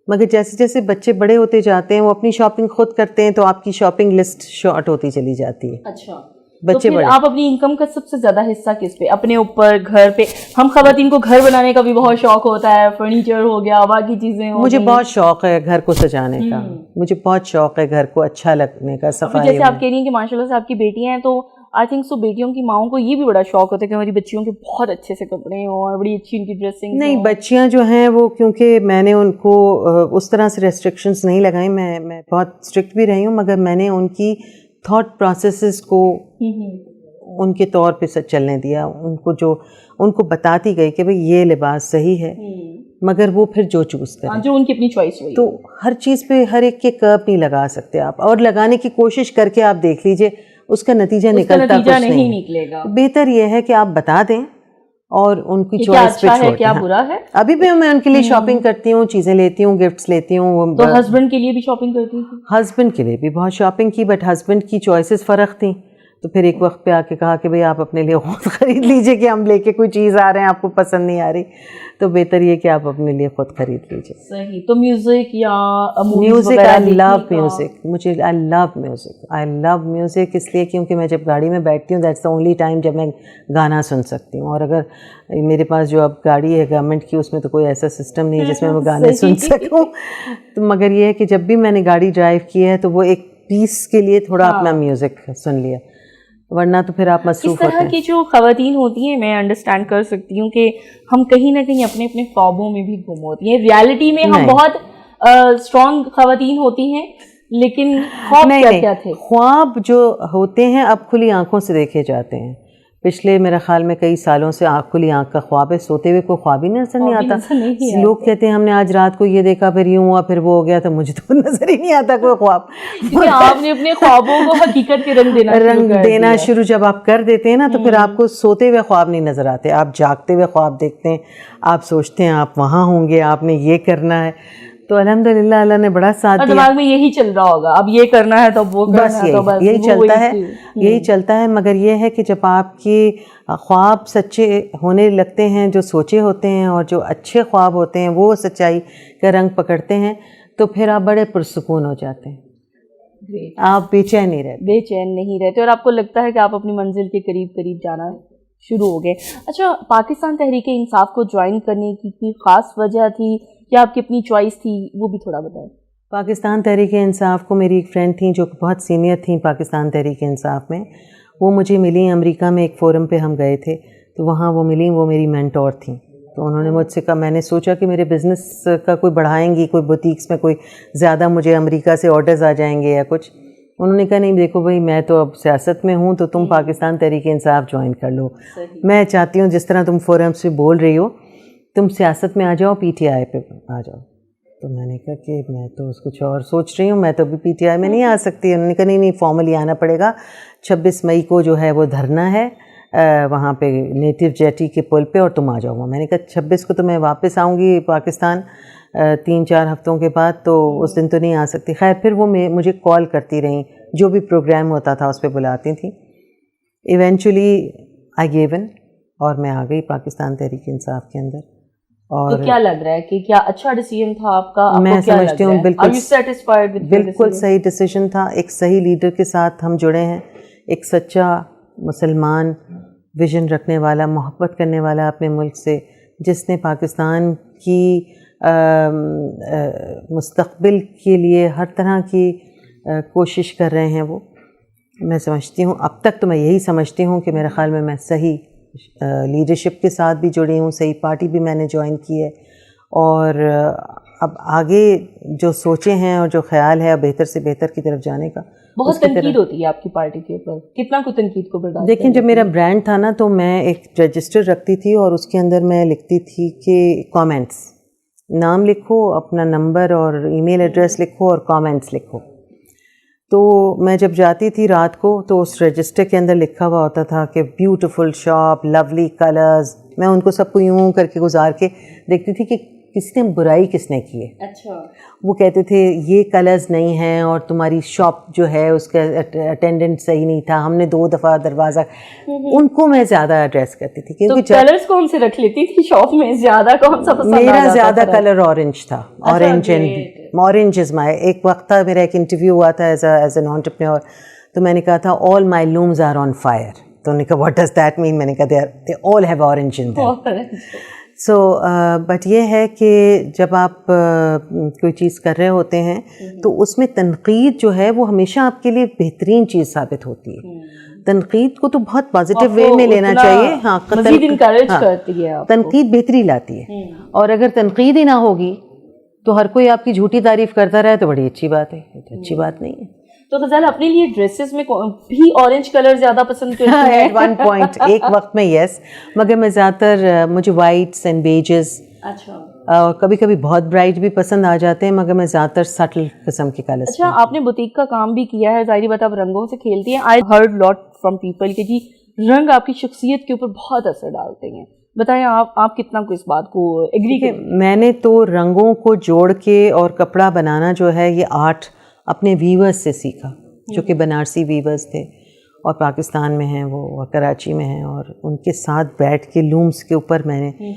مگر جیسے جیسے بچے بڑے ہوتے جاتے ہیں وہ اپنی شاپنگ خود کرتے ہیں تو آپ کی شاپنگ لسٹ شارٹ ہوتی چلی جاتی ہے. اچھا, بچے بڑے. آپ اپنی انکم کا سب سے زیادہ حصہ کس پہ, اپنے اوپر, گھر پہ؟ ہم خواتین کو گھر بنانے کا بھی بہت شوق ہوتا ہے, فرنیچر ہو گیا, باقی چیزیں. مجھے بہت شوق ہے گھر کو سجانے کا, مجھے بہت شوق ہے گھر کو اچھا لگنے کا, صفائی. جیسے آپ کہہ رہی ہیں کہ ماشاء اللہ سے آپ کی بیٹیاں ہیں, تو آئی تھنک سو بیٹیوں کی ماؤں کو یہ بھی بڑا شوق ہوتا ہے کہ ہماری بچیوں کے بہت اچھے سے کپڑے ہوں اور بڑی اچھی ان کی ڈریسنگ. نہیں, بچیاں جو ہیں وہ کیونکہ میں نے ان کو اس طرح سے ریسٹرکشنز نہیں لگائیں, میں بہت اسٹرکٹ بھی رہی ہوں, مگر میں نے ان کی تھاٹ پروسیسز کو ان کے طور پہ چلنے دیا. ان کو جو ان کو بتاتی گئی کہ بھئی یہ لباس صحیح ہے, مگر وہ پھر جو چوز کریں, جو ان کی اپنی چوائس ہوئی. تو ہر چیز پہ ہر ایک کے کرب نہیں لگا سکتے آپ, اور لگانے کی کوشش کر کے آپ دیکھ لیجئے اس کا نتیجہ نکلتا کچھ نہیں نکلے گا. بہتر یہ ہے کہ آپ بتا دیں اور ان کی چوائس پہ چھوڑ دیں. کیا برا ہے؟ ابھی بھی میں ان کے لیے شاپنگ کرتی ہوں, چیزیں لیتی ہوں, گفٹس لیتی ہوں. تو ہسبینڈ کے لیے بھی شاپنگ کرتی تھی؟ ہسبینڈ کے لیے بھی بہت شاپنگ کی, بٹ ہسبینڈ کی چوائسیز فرق تھیں. تو پھر ایک وقت پہ آ کے کہا کہ بھئی آپ اپنے لیے خود خرید لیجئے کہ ہم لے کے کوئی چیز آ رہے ہیں آپ کو پسند نہیں آ رہی, تو بہتر یہ کہ آپ اپنے لیے خود خرید لیجئے. صحیح. تو میوزک یا میوزک, آئی لو میوزک, مجھے آئی لو میوزک اس لیے کیونکہ میں جب گاڑی میں بیٹھتی ہوں دیٹس دا اونلی ٹائم جب میں گانا سن سکتی ہوں. اور اگر میرے پاس جو اب گاڑی ہے گورنمنٹ کی, اس میں تو کوئی ایسا سسٹم نہیں جس میں میں گانے سن سکوں, تو مگر یہ ہے کہ جب بھی میں نے گاڑی ڈرائیو کی ہے تو وہ ایک پیس کے لیے تھوڑا اپنا میوزک سن لیا, ورنہ تو پھر آپ مصروف ہوتے ہیں. اس طرح کی جو خواتین ہوتی ہیں میں انڈرسٹینڈ کر سکتی ہوں کہ ہم کہیں نہ کہیں اپنے اپنے خوابوں میں بھی گم ہوتی ہیں. ریالٹی میں ہم بہت اسٹرانگ خواتین ہوتی ہیں, لیکن خواب کیا تھے؟ خواب جو ہوتے ہیں اب کھلی آنکھوں سے دیکھے جاتے ہیں. پچھلے میرا خیال میں کئی سالوں سے کھلی آنکھ کا خواب ہے, سوتے ہوئے کوئی خواب ہی نظر نہیں آتا. لوگ کہتے ہیں ہم نے آج رات کو یہ دیکھا پھر یوں ہوا پھر وہ ہو گیا, تو مجھے تو نظر ہی نہیں آتا کوئی خواب. کیونکہ آپ نے اپنے خوابوں کو حقیقت کے رنگ دینا شروع جب آپ کر دیتے ہیں نا, تو پھر آپ کو سوتے ہوئے خواب نہیں نظر آتے, آپ جاگتے ہوئے خواب دیکھتے ہیں, آپ سوچتے ہیں آپ وہاں ہوں گے, آپ نے یہ کرنا ہے. تو الحمدللہ اللہ نے بڑا ساتھ دیا. دماغ میں یہی چل رہا ہوگا, اب یہ کرنا ہے تو وہ کرنا ہے, بس یہی چلتا ہے. مگر یہ ہے کہ جب آپ کے خواب سچے ہونے لگتے ہیں, جو سوچے ہوتے ہیں اور جو اچھے خواب ہوتے ہیں وہ سچائی کا رنگ پکڑتے ہیں, تو پھر آپ بڑے پرسکون ہو جاتے ہیں, آپ بے چین نہیں رہتے اور آپ کو لگتا ہے کہ آپ اپنی منزل کے قریب جانا شروع ہو گئے. اچھا, پاکستان تحریک انصاف کو جوائن کرنے کی کوئی خاص وجہ تھی یا آپ کی اپنی چوائس تھی, وہ بھی تھوڑا بتائیں. پاکستان تحریک انصاف کو میری ایک فرینڈ تھیں جو بہت سینئر تھیں پاکستان تحریک انصاف میں, وہ مجھے ملی امریکہ میں ایک فورم پہ ہم گئے تھے, تو وہاں وہ ملی, وہ میری مینٹور تھیں. تو انہوں نے مجھ سے کہا, میں نے سوچا کہ میرے بزنس کا کوئی بڑھائیں گی, کوئی بوتیکس میں کوئی زیادہ مجھے امریکہ سے آرڈرز آ جائیں گے یا کچھ. انہوں نے کہا نہیں دیکھو بھائی میں تو اب سیاست میں ہوں, تو تم پاکستان تحریک انصاف جوائن کر لو. میں چاہتی ہوں جس طرح تم فورم سے بول رہی ہو تم سیاست میں آ جاؤ, پی ٹی آئی پہ آ جاؤ. تو میں نے کہا کہ میں تو کچھ اور سوچ رہی ہوں, میں تو ابھی پی ٹی آئی میں نہیں آ سکتی. انہوں نے کہا نہیں فارملی آنا پڑے گا, 26 مئی کو جو ہے وہ دھرنا ہے وہاں پہ نیٹو جیٹی کے پل پہ, اور تم آ جاؤ. میں نے کہا 26 کو تو میں واپس آؤں گی پاکستان 3-4 ہفتوں کے بعد, تو اس دن تو نہیں آ سکتی. خیر پھر وہ مجھے کال کرتی رہیں, جو بھی پروگرام ہوتا تھا اس پہ بلاتی تھیں. ایونچولی آئی گیو ان, اور میں آ گئی پاکستان تحریک انصاف کے اندر. اور کیا لگ رہا ہے کہ کیا اچھا ڈیسیژن تھا آپ کا؟ میں سمجھتی ہوں بالکل صحیح ڈیسیژن تھا. ایک صحیح لیڈر کے ساتھ ہم جڑے ہیں, ایک سچا مسلمان, ویژن رکھنے والا, محبت کرنے والا اپنے ملک سے, جس نے پاکستان کی مستقبل کے لیے ہر طرح کی کوشش کر رہے ہیں. وہ میں سمجھتی ہوں, اب تک تو میں یہی سمجھتی ہوں کہ میرے خیال میں صحیح لیڈرشپ کے ساتھ بھی جڑی ہوں, صحیح پارٹی بھی میں نے جوائن کی ہے, اور اب آگے جو سوچیں ہیں اور جو خیال ہے بہتر سے بہتر کی طرف جانے کا. بہت تنقید ہوتی ہے آپ کی پارٹی کے اوپر, کتنا کو تنقید کو برداشت؟ دیکھیں جب میرا برانڈ تھا نا, تو میں ایک رجسٹر رکھتی تھی اور اس کے اندر میں لکھتی تھی کہ کامنٹس, نام لکھو, اپنا نمبر اور ای میل ایڈریس لکھو اور کامنٹس لکھو. تو میں جب جاتی تھی رات کو تو اس رجسٹر کے اندر لکھا ہوا ہوتا تھا کہ بیوٹیفل شاپ, لولی کلرز. میں ان کو سب کو یوں کر کے گزار کے دیکھتی تھی کہ کس نے برائی کس نے کی ہے. اچھا. وہ کہتے تھے یہ کلرز نہیں ہیں, اور تمہاری شاپ جو ہے اس کا اٹینڈنٹ صحیح نہیں تھا, ہم نے 2 دفعہ دروازہ. ان کو میں زیادہ ایڈریس کرتی تھی کیونکہ کلرز کون سے رکھ لیتی تھی شاپ میں, زیادہ کون سا پسند؟ میرا زیادہ کلر اورنج تھا, اورنج از مائی. ایک وقت تھا میرا ایک انٹرویو ہوا تھا ایز این انٹرپرینور, تو میں نے کہا تھا آل مائی لومز آر آن فائر. تو انہوں نے کہا واٹ ڈز دیٹ مین؟ میں نے کہا they all have orange in them. So but یہ ہے کہ جب آپ کوئی چیز کر رہے ہوتے ہیں تو اس میں تنقید جو ہے وہ ہمیشہ آپ کے لیے بہترین چیز ثابت ہوتی ہے. تنقید کو تو بہت پازیٹیو وے میں لینا چاہیے. ہاں, تنقید بہتری لاتی ہے, اور اگر تنقید ہی نہ ہوگی تو ہر کوئی آپ کی جھوٹی تعریف کرتا رہے تو بڑی اچھی بات ہے, اچھی بات نہیں ہے. تو غزال اپنے لیے ڈریسز میں بھی اورنج کلر زیادہ پسند کرتی ہیں؟ ایٹ ون پوائنٹ ایک وقت میں یس, مگر میں زیادہ تر مجھے وائٹس اینڈ بیجز, اچھا, اور کبھی کبھی بہت برائٹ بھی پسند آ جاتے ہیں, مگر میں زیادہ تر سٹل قسم کے کلرز. اچھا, آپ نے بوتیک کا کام بھی کیا ہے, ظاہری بات آپ رنگوں سے کھیلتی ہیں. I heard lot from people کہ جی رنگ آپ کی شخصیت کے اوپر بہت اثر ڈالتے ہیں. بتائیں آپ کتنا کو اس بات کو ایگری کریں؟ میں نے تو رنگوں کو جوڑ کے اور کپڑا بنانا جو ہے یہ آرٹ اپنے ویورز سے سیکھا, جو کہ بنارسی ویورز تھے, اور پاکستان میں ہیں وہ اور کراچی میں ہیں, اور ان کے ساتھ بیٹھ کے لومس کے اوپر میں نے,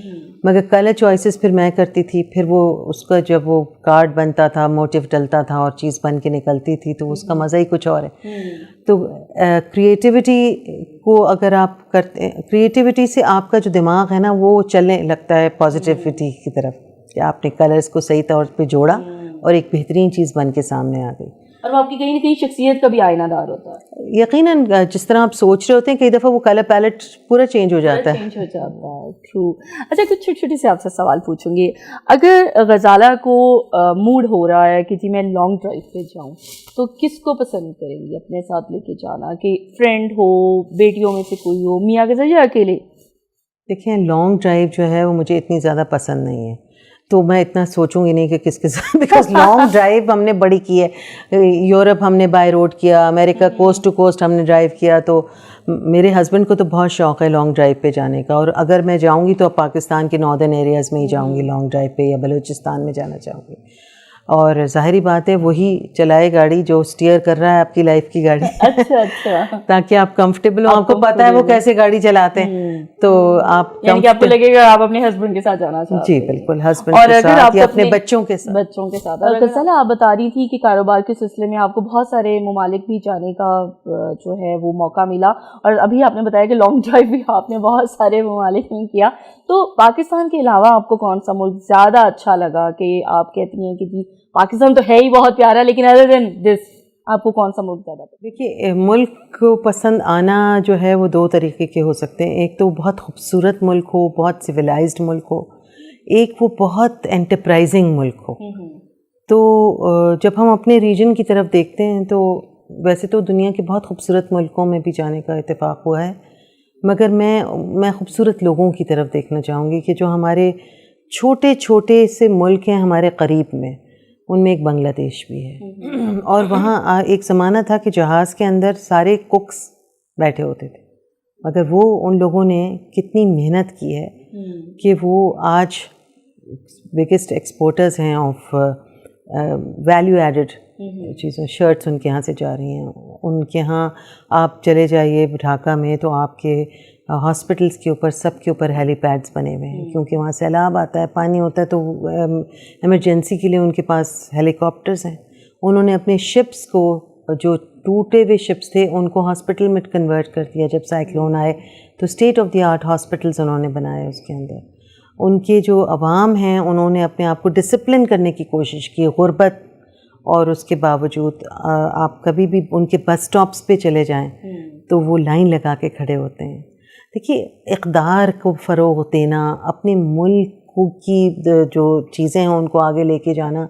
مگر کلر چوائسیز پھر میں کرتی تھی, پھر وہ اس کا جب وہ کارڈ بنتا تھا, موٹیو ڈلتا تھا اور چیز بن کے نکلتی تھی, تو اس کا مزہ ہی کچھ اور ہے. تو کریٹیوٹی کو اگر آپ کرتے, کریٹیوٹی سے آپ کا جو دماغ ہے نا وہ چلنے لگتا ہے پازیٹیوٹی کی طرف, کہ آپ نے کلرز کو صحیح طور پہ جوڑا اور ایک بہترین چیز بن کے سامنے آ گئی. اور وہ آپ کی کہیں نہ کہیں شخصیت کا بھی آئینہ دار ہوتا ہے. یقیناً جس طرح آپ سوچ رہے ہوتے ہیں کئی دفعہ وہ کلر پیلٹ پورا چینج ہو جاتا ہے. چینج ہو جاتا ہے, ٹرو. اچھا کچھ چھوٹی چھوٹی سے آپ سے سوال پوچھوں گی. اگر غزالہ کو موڈ ہو رہا ہے کہ جی میں لانگ ڈرائیو پہ جاؤں, تو کس کو پسند کریں گی اپنے ساتھ لے کے جانا, کہ فرینڈ ہو, بیٹیوں میں سے کوئی ہو, میاں کے ساتھ یا اکیلے؟ دیکھیں لانگ ڈرائیو جو ہے وہ مجھے اتنی زیادہ پسند نہیں ہے, تو میں اتنا سوچوں گی نہیں کہ کس کے ساتھ, بیکاز لانگ ڈرائیو ہم نے بڑی کی ہے, یورپ ہم نے بائی روڈ کیا, امریکہ کوسٹ ٹو کوسٹ ہم نے ڈرائیو کیا, تو میرے ہسبینڈ کو تو بہت شوق ہے لانگ ڈرائیو پہ جانے کا, اور اگر میں جاؤں گی تو اب پاکستان کے ناردرن ایریاز میں ہی جاؤں گی لانگ ڈرائیو پہ, یا بلوچستان میں جانا چاہوں گی. اور ظاہری بات ہے وہی چلائے گاڑی جو اسٹیئر کر رہا ہے آپ کی لائف کی گاڑی, اچھا اچھا, تاکہ آپ کمفرٹیبل ہوں, آپ کو پتہ ہے وہ کیسے گاڑی چلاتے ہیں, تو آپ یعنی کہ آپ کو لگے گا آپ اپنے ہسبینڈ کے ساتھ جانا چاہتے ہیں. جی بالکل, ہسبینڈ کے ساتھ یا اپنے بچوں کے ساتھ. اور غزالہ آپ بتا رہی تھی کہ کاروبار کے سلسلے میں آپ کو بہت سارے ممالک بھی جانے کا جو ہے وہ موقع ملا, اور ابھی آپ نے بتایا کہ لانگ ڈرائیو بھی آپ نے بہت سارے ممالک میں کیا, تو پاکستان کے علاوہ آپ کو کون سا ملک زیادہ اچھا لگا کہ آپ کہتی ہیں کہ جی پاکستان تو ہے ہی بہت پیارا, لیکن ادر دین دس آپ کو کون سا ملک زیادہ پسند؟ دیکھیے ملک کو پسند آنا جو ہے وہ دو طریقے کے ہو سکتے ہیں. ایک تو بہت خوبصورت ملک ہو, بہت سویلائزڈ ملک ہو, ایک وہ بہت انٹرپرائزنگ ملک ہو. تو جب ہم اپنے ریجن کی طرف دیکھتے ہیں تو ویسے تو دنیا کے بہت خوبصورت ملکوں میں بھی جانے کا اتفاق ہوا ہے, مگر میں خوبصورت لوگوں کی طرف دیکھنا چاہوں گی کہ جو ہمارے چھوٹے چھوٹے سے ملک ہیں ہمارے قریب میں, ان میں ایک بنگلہ دیش بھی ہے, اور وہاں ایک زمانہ تھا کہ جہاز کے اندر سارے کوکس بیٹھے ہوتے تھے, مگر وہ ان لوگوں نے کتنی محنت کی ہے کہ وہ آج بگیسٹ ایکسپورٹرز ہیں آف ویلیو ایڈڈ چیزیں. شرٹس ان کے یہاں سے جا رہی ہیں, ان کے ہاں آپ چلے جائیے ڈھاکہ میں تو آپ کے ہاسپٹلس کے اوپر سب کے اوپر ہیلی پیڈس بنے ہوئے ہیں, کیونکہ وہاں سیلاب آتا ہے, پانی ہوتا ہے, تو ایمرجنسی کے لیے ان کے پاس ہیلی کاپٹرز ہیں. انہوں نے اپنے شپس کو, جو ٹوٹے ہوئے شپس تھے, ان کو ہاسپٹل میں کنورٹ کر دیا. جب سائیکلون آئے تو state of the art hospitals انہوں نے بنائے اس کے اندر. ان کے جو عوام ہیں انہوں نے اپنے آپ کو ڈسپلن کرنے کی کوشش کی, غربت, اور اس کے باوجود آپ کبھی بھی ان کے بس اسٹاپس پہ چلے جائیں تو وہ لائن لگا کے کھڑے ہوتے ہیں. دیکھیے اقدار کو فروغ دینا, اپنے ملک کی جو چیزیں ہیں ان کو آگے لے کے جانا,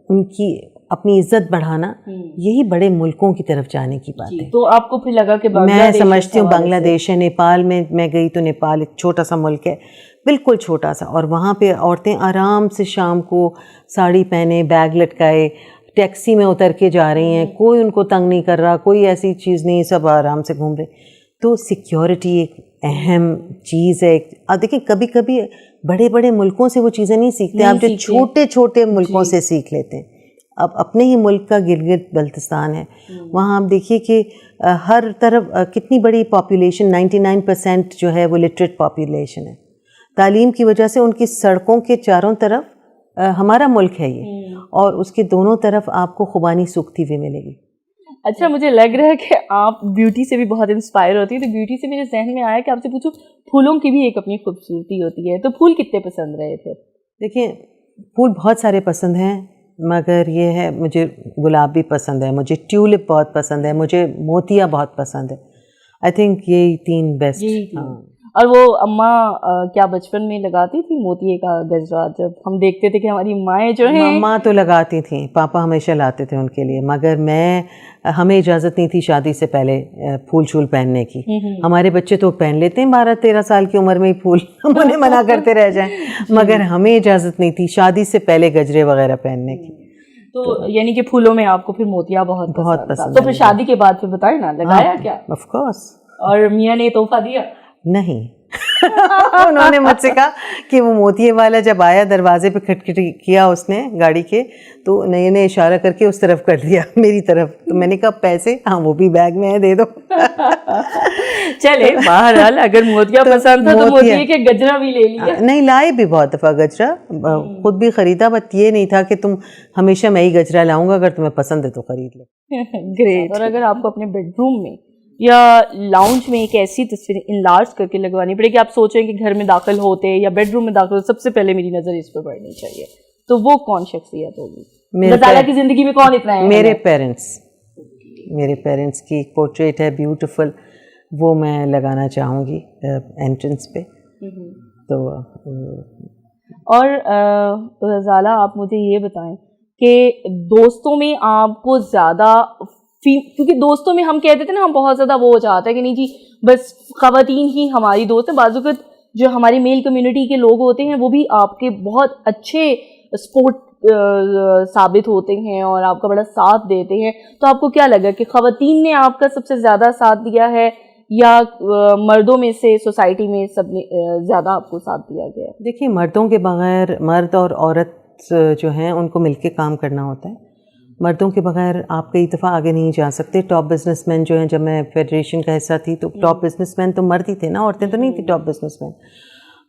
ان کی اپنی عزت بڑھانا, یہی بڑے ملکوں کی طرف جانے کی بات ہے. تو آپ کو پھر لگا کہ میں سمجھتی ہوں بنگلہ دیش ہے, نیپال میں گئی تو نیپال ایک چھوٹا سا ملک ہے, بالکل چھوٹا سا, اور وہاں پہ عورتیں آرام سے شام کو ساڑی پہنے, بیگ لٹکائے, ٹیکسی میں اتر کے جا رہی ہیں, کوئی ان کو تنگ نہیں کر رہا, کوئی ایسی چیز نہیں, سب آرام سے گھوم رہے. تو سیکیورٹی ایک اہم چیز ہے. دیکھیں کبھی کبھی بڑے بڑے ملکوں سے وہ چیزیں نہیں سیکھتے, آپ جو چھوٹے چھوٹے ملکوں سے سیکھ لیتے ہیں. اب اپنے ہی ملک کا گلگت بلتستان ہے, وہاں آپ دیکھیے کہ ہر طرف کتنی بڑی پاپولیشن, 99% جو ہے وہ لٹریٹ پاپولیشن ہے. تعلیم کی وجہ سے ان کی سڑکوں کے چاروں طرف ہمارا ملک ہے یہ, اور اس کے دونوں طرف آپ کو خوبانی سوکھتی ہوئی ملے گی. اچھا مجھے لگ رہا ہے کہ آپ بیوٹی سے بھی بہت انسپائر ہوتی ہے, تو بیوٹی سے میرے ذہن میں آیا کہ آپ سے پوچھوں, پھولوں کی بھی ایک اپنی خوبصورتی ہوتی ہے, تو پھول کتنے پسند رہے پھر؟ دیکھیں پھول بہت سارے پسند ہیں, مگر یہ ہے مجھے گلاب بھی پسند ہے, مجھے ٹیولپ بہت پسند ہے, مجھے موتیا بہت پسند ہے. آئی تھنک یہی تین بیسٹ. ہاں. اور وہ اماں کیا بچپن میں لگاتی تھی موتیے کا گجرا؟ جب ہم دیکھتے تھے کہ ہماری مائیں جو ہیں, ماں تو لگاتی تھیں, پاپا ہمیشہ لاتے تھے ان کے لیے, مگر ہمیں اجازت نہیں تھی شادی سے پہلے پھول چھول پہننے کی. ہمارے بچے تو پہن لیتے ہیں 12-13 سال کی عمر میں ہی پھول, ہم انہیں منع کرتے رہ جائیں, مگر ہمیں اجازت نہیں تھی شادی سے پہلے گجرے وغیرہ پہننے کی. تو یعنی کہ پھولوں میں آپ کو پھر موتیا بہت پسند. تو پھر شادی کے بعد پھر بتائیں نا, لگایا کیا؟ Of course. اور میاں نے تحفہ دیا؟ نہیں. انہوں نے مجھ سے کہا کہ وہ موتیے والا جب آیا دروازے پہ کھٹکھٹ کیا اس نے گاڑی کے, تو نئے نے اشارہ کر کے اس طرف کر دیا میری طرف, تو میں نے کہا پیسے, ہاں وہ بھی بیگ میں ہے دے دو. چلے بہرحال اگر موتیا پسند تھا تو موتیے کے گجرا بھی لے لیا. نہیں لائے بھی بہت دفعہ گجرا, خود بھی خریدا, بس یہ نہیں تھا کہ تم ہمیشہ میں ہی گجرا لاؤں گا, اگر تمہیں پسند ہے تو خرید لو. گریٹ. اور اگر آپ کو اپنے بیڈ روم میں یا لاؤنج میں ایک ایسی تصویر انلارج کر کے لگوانی پڑے کہ آپ سوچیں کہ گھر میں داخل ہوتے یا بیڈ روم میں داخل ہوتے سب سے پہلے میری نظر اس پہ پڑنی چاہیے, تو وہ کون شخصیت ہوگی؟ غزالہ کی زندگی میں کون اتنا ہے؟ میرے پیرنٹس کی ایک پورٹریٹ ہے بیوٹیفل, وہ میں لگانا چاہوں گی انٹرنس پہ. تو اور غزالہ آپ مجھے یہ بتائیں کہ دوستوں میں آپ کو زیادہ, کیونکہ دوستوں میں ہم کہتے تھے نا, ہم بہت زیادہ وہ ہو جاتا ہے کہ نہیں جی بس خواتین ہی ہماری دوست ہیں. بعض اوقات جو ہماری میل کمیونٹی کے لوگ ہوتے ہیں وہ بھی آپ کے بہت اچھے سپورٹ ثابت ہوتے ہیں اور آپ کا بڑا ساتھ دیتے ہیں. تو آپ کو کیا لگا کہ خواتین نے آپ کا سب سے زیادہ ساتھ دیا ہے یا مردوں میں سے سوسائٹی میں سب نے زیادہ آپ کو ساتھ دیا گیا؟ دیکھیے, مردوں کے بغیر, مرد اور عورت جو ہیں ان کو مل کے کام کرنا ہوتا ہے. مردوں کے بغیر آپ کئی دفعہ آگے نہیں جا سکتے. ٹاپ بزنس مین جو ہیں, جب میں فیڈریشن کا حصہ تھی تو ٹاپ بزنس مین تو مرد ہی تھے نا, عورتیں تو نہیں تھی ٹاپ بزنس مین.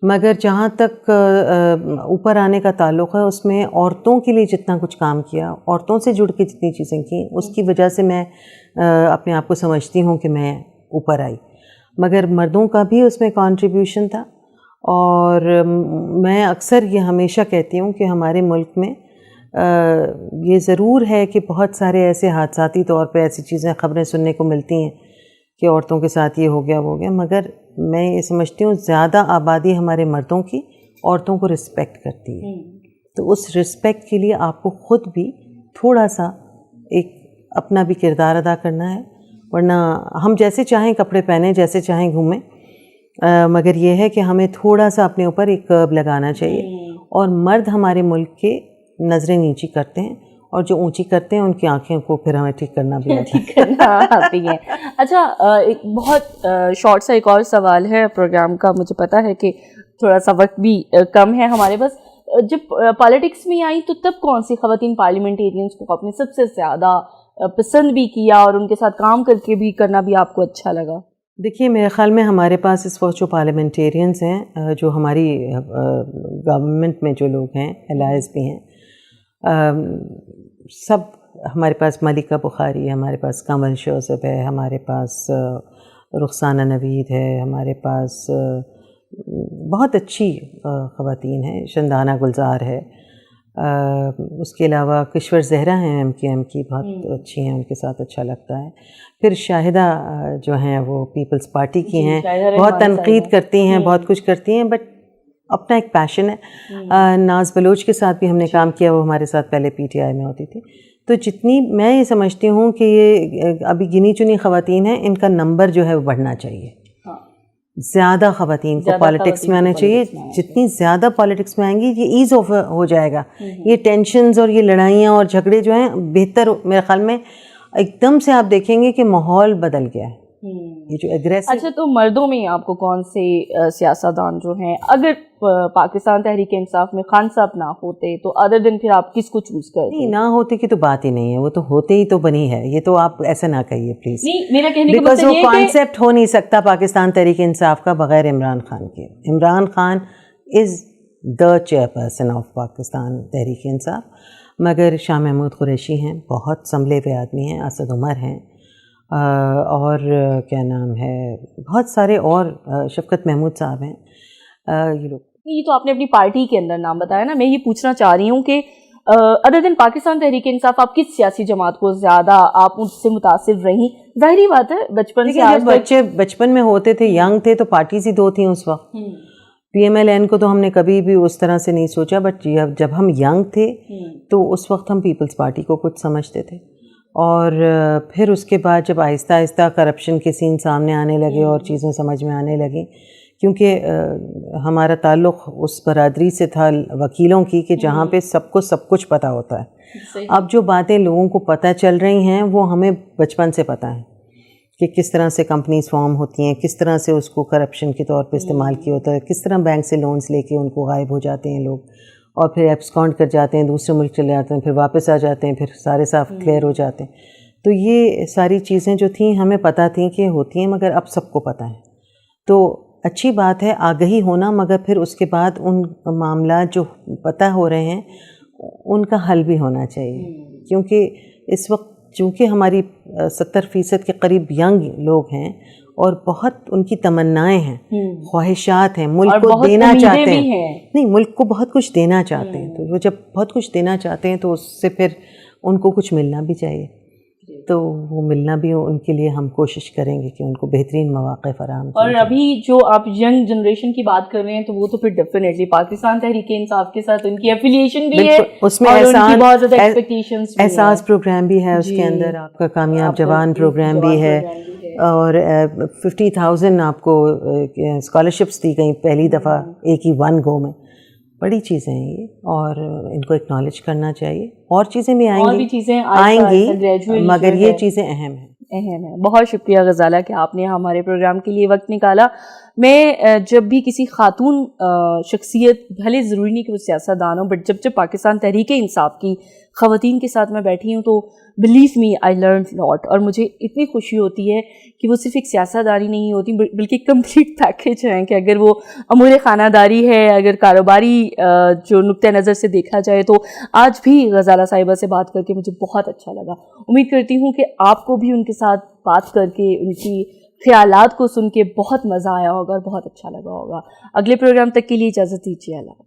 مگر جہاں تک اوپر آنے کا تعلق ہے, اس میں عورتوں کے لیے جتنا کچھ کام کیا, عورتوں سے جڑ کے جتنی چیزیں کی, اس کی وجہ سے میں اپنے آپ کو سمجھتی ہوں کہ میں اوپر آئی. مگر مردوں کا بھی اس میں کنٹریبیوشن تھا. اور میں اکثر یہ ہمیشہ کہتی ہوں کہ ہمارے ملک میں یہ ضرور ہے کہ بہت سارے ایسے حادثاتی طور پہ ایسی چیزیں, خبریں سننے کو ملتی ہیں کہ عورتوں کے ساتھ یہ ہو گیا وہ ہو گیا, مگر میں یہ سمجھتی ہوں زیادہ آبادی ہمارے مردوں کی عورتوں کو رسپیکٹ کرتی ہے. تو اس رسپیکٹ کے لیے آپ کو خود بھی تھوڑا سا ایک اپنا بھی کردار ادا کرنا ہے, ورنہ ہم جیسے چاہیں کپڑے پہنیں, جیسے چاہیں گھومیں, مگر یہ ہے کہ ہمیں تھوڑا سا اپنے اوپر ایک کرب لگانا چاہیے. اور مرد ہمارے ملک کے نظریں نیچی کرتے ہیں, اور جو اونچی کرتے ہیں ان کی آنکھیں کو پھر ہمیں ٹھیک کرنا بھی آتی ہیں. اچھا, ایک بہت شارٹ سا ایک اور سوال ہے پروگرام کا. مجھے پتا ہے کہ تھوڑا سا وقت بھی کم ہے ہمارے پاس. جب پالیٹکس میں آئی تو تب کون سی خواتین پارلیمنٹیرینس کو آپ نے سب سے زیادہ پسند بھی کیا اور ان کے ساتھ کام کر کے بھی کرنا بھی آپ کو اچھا لگا؟ دیکھیے, میرے خیال میں ہمارے پاس اس وقت جو پارلیمنٹیرینس ہیں, جو ہماری گورنمنٹ میں جو لوگ ہیں, الائز بھی ہیں, سب ہمارے پاس ملکہ بخاری ہے, ہمارے پاس کنول شوذب ہے, ہمارے پاس رخسانہ نوید ہے, ہمارے پاس بہت اچھی خواتین ہیں, شندانہ گلزار ہے, اس کے علاوہ کشور زہرا ہیں ایم کی بہت اچھی ہیں, ان کے ساتھ اچھا لگتا ہے. پھر شاہدہ جو ہیں وہ پیپلز پارٹی کی ہیں, بہت تنقید کرتی ہیں, بہت کچھ کرتی ہیں, بٹ اپنا ایک پیشن ہے. ناز بلوچ کے ساتھ بھی ہم نے کام کیا, وہ ہمارے ساتھ پہلے پی ٹی آئی میں ہوتی تھی. تو جتنی میں یہ سمجھتی ہوں کہ یہ ابھی گنی چنی خواتین ہیں, ان کا نمبر جو ہے وہ بڑھنا چاہیے. زیادہ خواتین کو پالیٹکس میں آنا چاہیے. جتنی زیادہ پالیٹکس میں آئیں گی یہ ایز آف ہو جائے گا. یہ ٹینشنز اور یہ لڑائیاں اور جھگڑے جو ہیں بہتر, میرے خیال میں ایک دم سے آپ دیکھیں گے کہ ماحول بدل گیا ہے. یہ جو ایگریسو. اچھا, تو مردوں میں آپ کو کون سے سیاستدان جو ہیں, اگر پاکستان تحریک انصاف میں خان صاحب نہ ہوتے تو ادر دن پھر آپ کس کو چوز کرتے؟ نہیں, نہ ہوتے کی تو بات ہی نہیں ہے, وہ تو ہوتے ہی تو بنی ہے. یہ تو آپ ایسا نہ کہیے پلیز. نہیں, میرا کہنے کا بیکاز وہ کانسیپٹ ہو نہیں سکتا پاکستان تحریک انصاف کا بغیر عمران خان کے. Imran Khan is the chairperson of Pakistan Tehreek Insaf. مگر شاہ محمود قریشی ہیں, بہت سنبھلے ہوئے آدمی ہیں, اسد عمر ہیں, اور کیا نام ہے, بہت سارے, اور شفقت محمود صاحب ہیں. یہ تو آپ نے اپنی پارٹی کے اندر نام بتایا نا. میں یہ پوچھنا چاہ رہی ہوں کہ ادر دین پاکستان تحریک انصاف آپ کس سیاسی جماعت کو زیادہ آپ اس سے متاثر رہیں؟ ظاہری بات ہے بچپن سے جب بچے بچپن میں ہوتے تھے, ینگ تھے, تو پارٹیز ہی دو تھیں اس وقت. پی ایم ایل این کو تو ہم نے کبھی بھی اس طرح سے نہیں سوچا, بٹ جب ہم ینگ تھے تو اس وقت ہم پیپلز پارٹی کو کچھ سمجھتے تھے. اور پھر اس کے بعد جب آہستہ آہستہ کرپشن کے سین سامنے آنے لگے اور چیزیں سمجھ میں آنے لگیں, کیونکہ ہمارا تعلق اس برادری سے تھا وکیلوں کی کہ جہاں پہ سب کو سب کچھ پتہ ہوتا ہے. اب جو باتیں لوگوں کو پتہ چل رہی ہیں وہ ہمیں بچپن سے پتہ ہیں. کہ کس طرح سے کمپنیز فارم ہوتی ہیں, کس طرح سے اس کو کرپشن کے طور پہ استعمال کیا ہوتا ہے, کس طرح بینک سے لونز لے کے ان کو غائب ہو جاتے ہیں لوگ اور پھر ایبسکانڈ کر جاتے ہیں, دوسرے ملک چلے جاتے ہیں, پھر واپس آ جاتے ہیں, پھر سارے صاف کلیئر ہو جاتے ہیں. تو یہ ساری چیزیں جو تھیں ہمیں پتہ تھیں کہ ہوتی ہیں, مگر اب سب کو پتہ ہے. تو اچھی بات ہے آگہی ہونا, مگر پھر اس کے بعد ان معاملات جو پتہ ہو رہے ہیں ان کا حل بھی ہونا چاہیے, کیونکہ اس وقت چونکہ ہماری 70% کے قریب ینگ لوگ ہیں اور بہت ان کی تمنائیں ہیں, خواہشات ہیں, ملک کو دینا چاہتے ہیں, نہیں ملک کو بہت کچھ دینا چاہتے ہیں. تو وہ جب بہت کچھ دینا چاہتے ہیں تو اس سے پھر ان کو کچھ ملنا بھی چاہیے. تو وہ ملنا بھی ان کے لیے ہم کوشش کریں گے کہ ان کو بہترین مواقع فراہم کریں. اور ابھی جو آپ ینگ جنریشن کی بات کر رہے ہیں تو وہ تو پھر ڈیفینیٹلی پاکستان تحریک انصاف کے ساتھ ان کی ایفیلیشن بھی ہے, اس میں احساس پروگرام بھی ہے, اس کے اندر آپ کا کامیاب جوان پروگرام بھی ہے, اور 50,000 آپ کو اسکالرشپس دی گئیں پہلی دفعہ ایک ہی ون گو میں. بڑی چیزیں ہیں یہ, اور ان کو اکنالج کرنا چاہیے. اور چیزیں بھی آئیں گی مگر یہ چیزیں اہم ہیں. بہت شکریہ غزالہ کہ آپ نے ہمارے پروگرام کے لیے وقت نکالا. میں جب بھی کسی خاتون شخصیت, بھلے ضروری نہیں کہ وہ سیاستدان ہو, بٹ جب پاکستان تحریک انصاف کی خواتین کے ساتھ میں بیٹھی ہوں تو believe me I learn lot, اور مجھے اتنی خوشی ہوتی ہے کہ وہ صرف ایک سیاستداری نہیں ہوتی بلکہ کمپلیٹ پیکیج ہیں, کہ اگر وہ امور خانہ داری ہے, اگر کاروباری جو نقطۂ نظر سے دیکھا جائے تو آج بھی غزالہ صاحبہ سے بات کر کے مجھے بہت اچھا لگا. امید کرتی ہوں کہ آپ کو بھی ان کے ساتھ بات کر کے, ان کی خیالات کو سن کے بہت مزہ آیا ہوگا اور بہت اچھا لگا ہوگا. اگلے پروگرام تک کے لیے اجازت دیجیے. اللہ.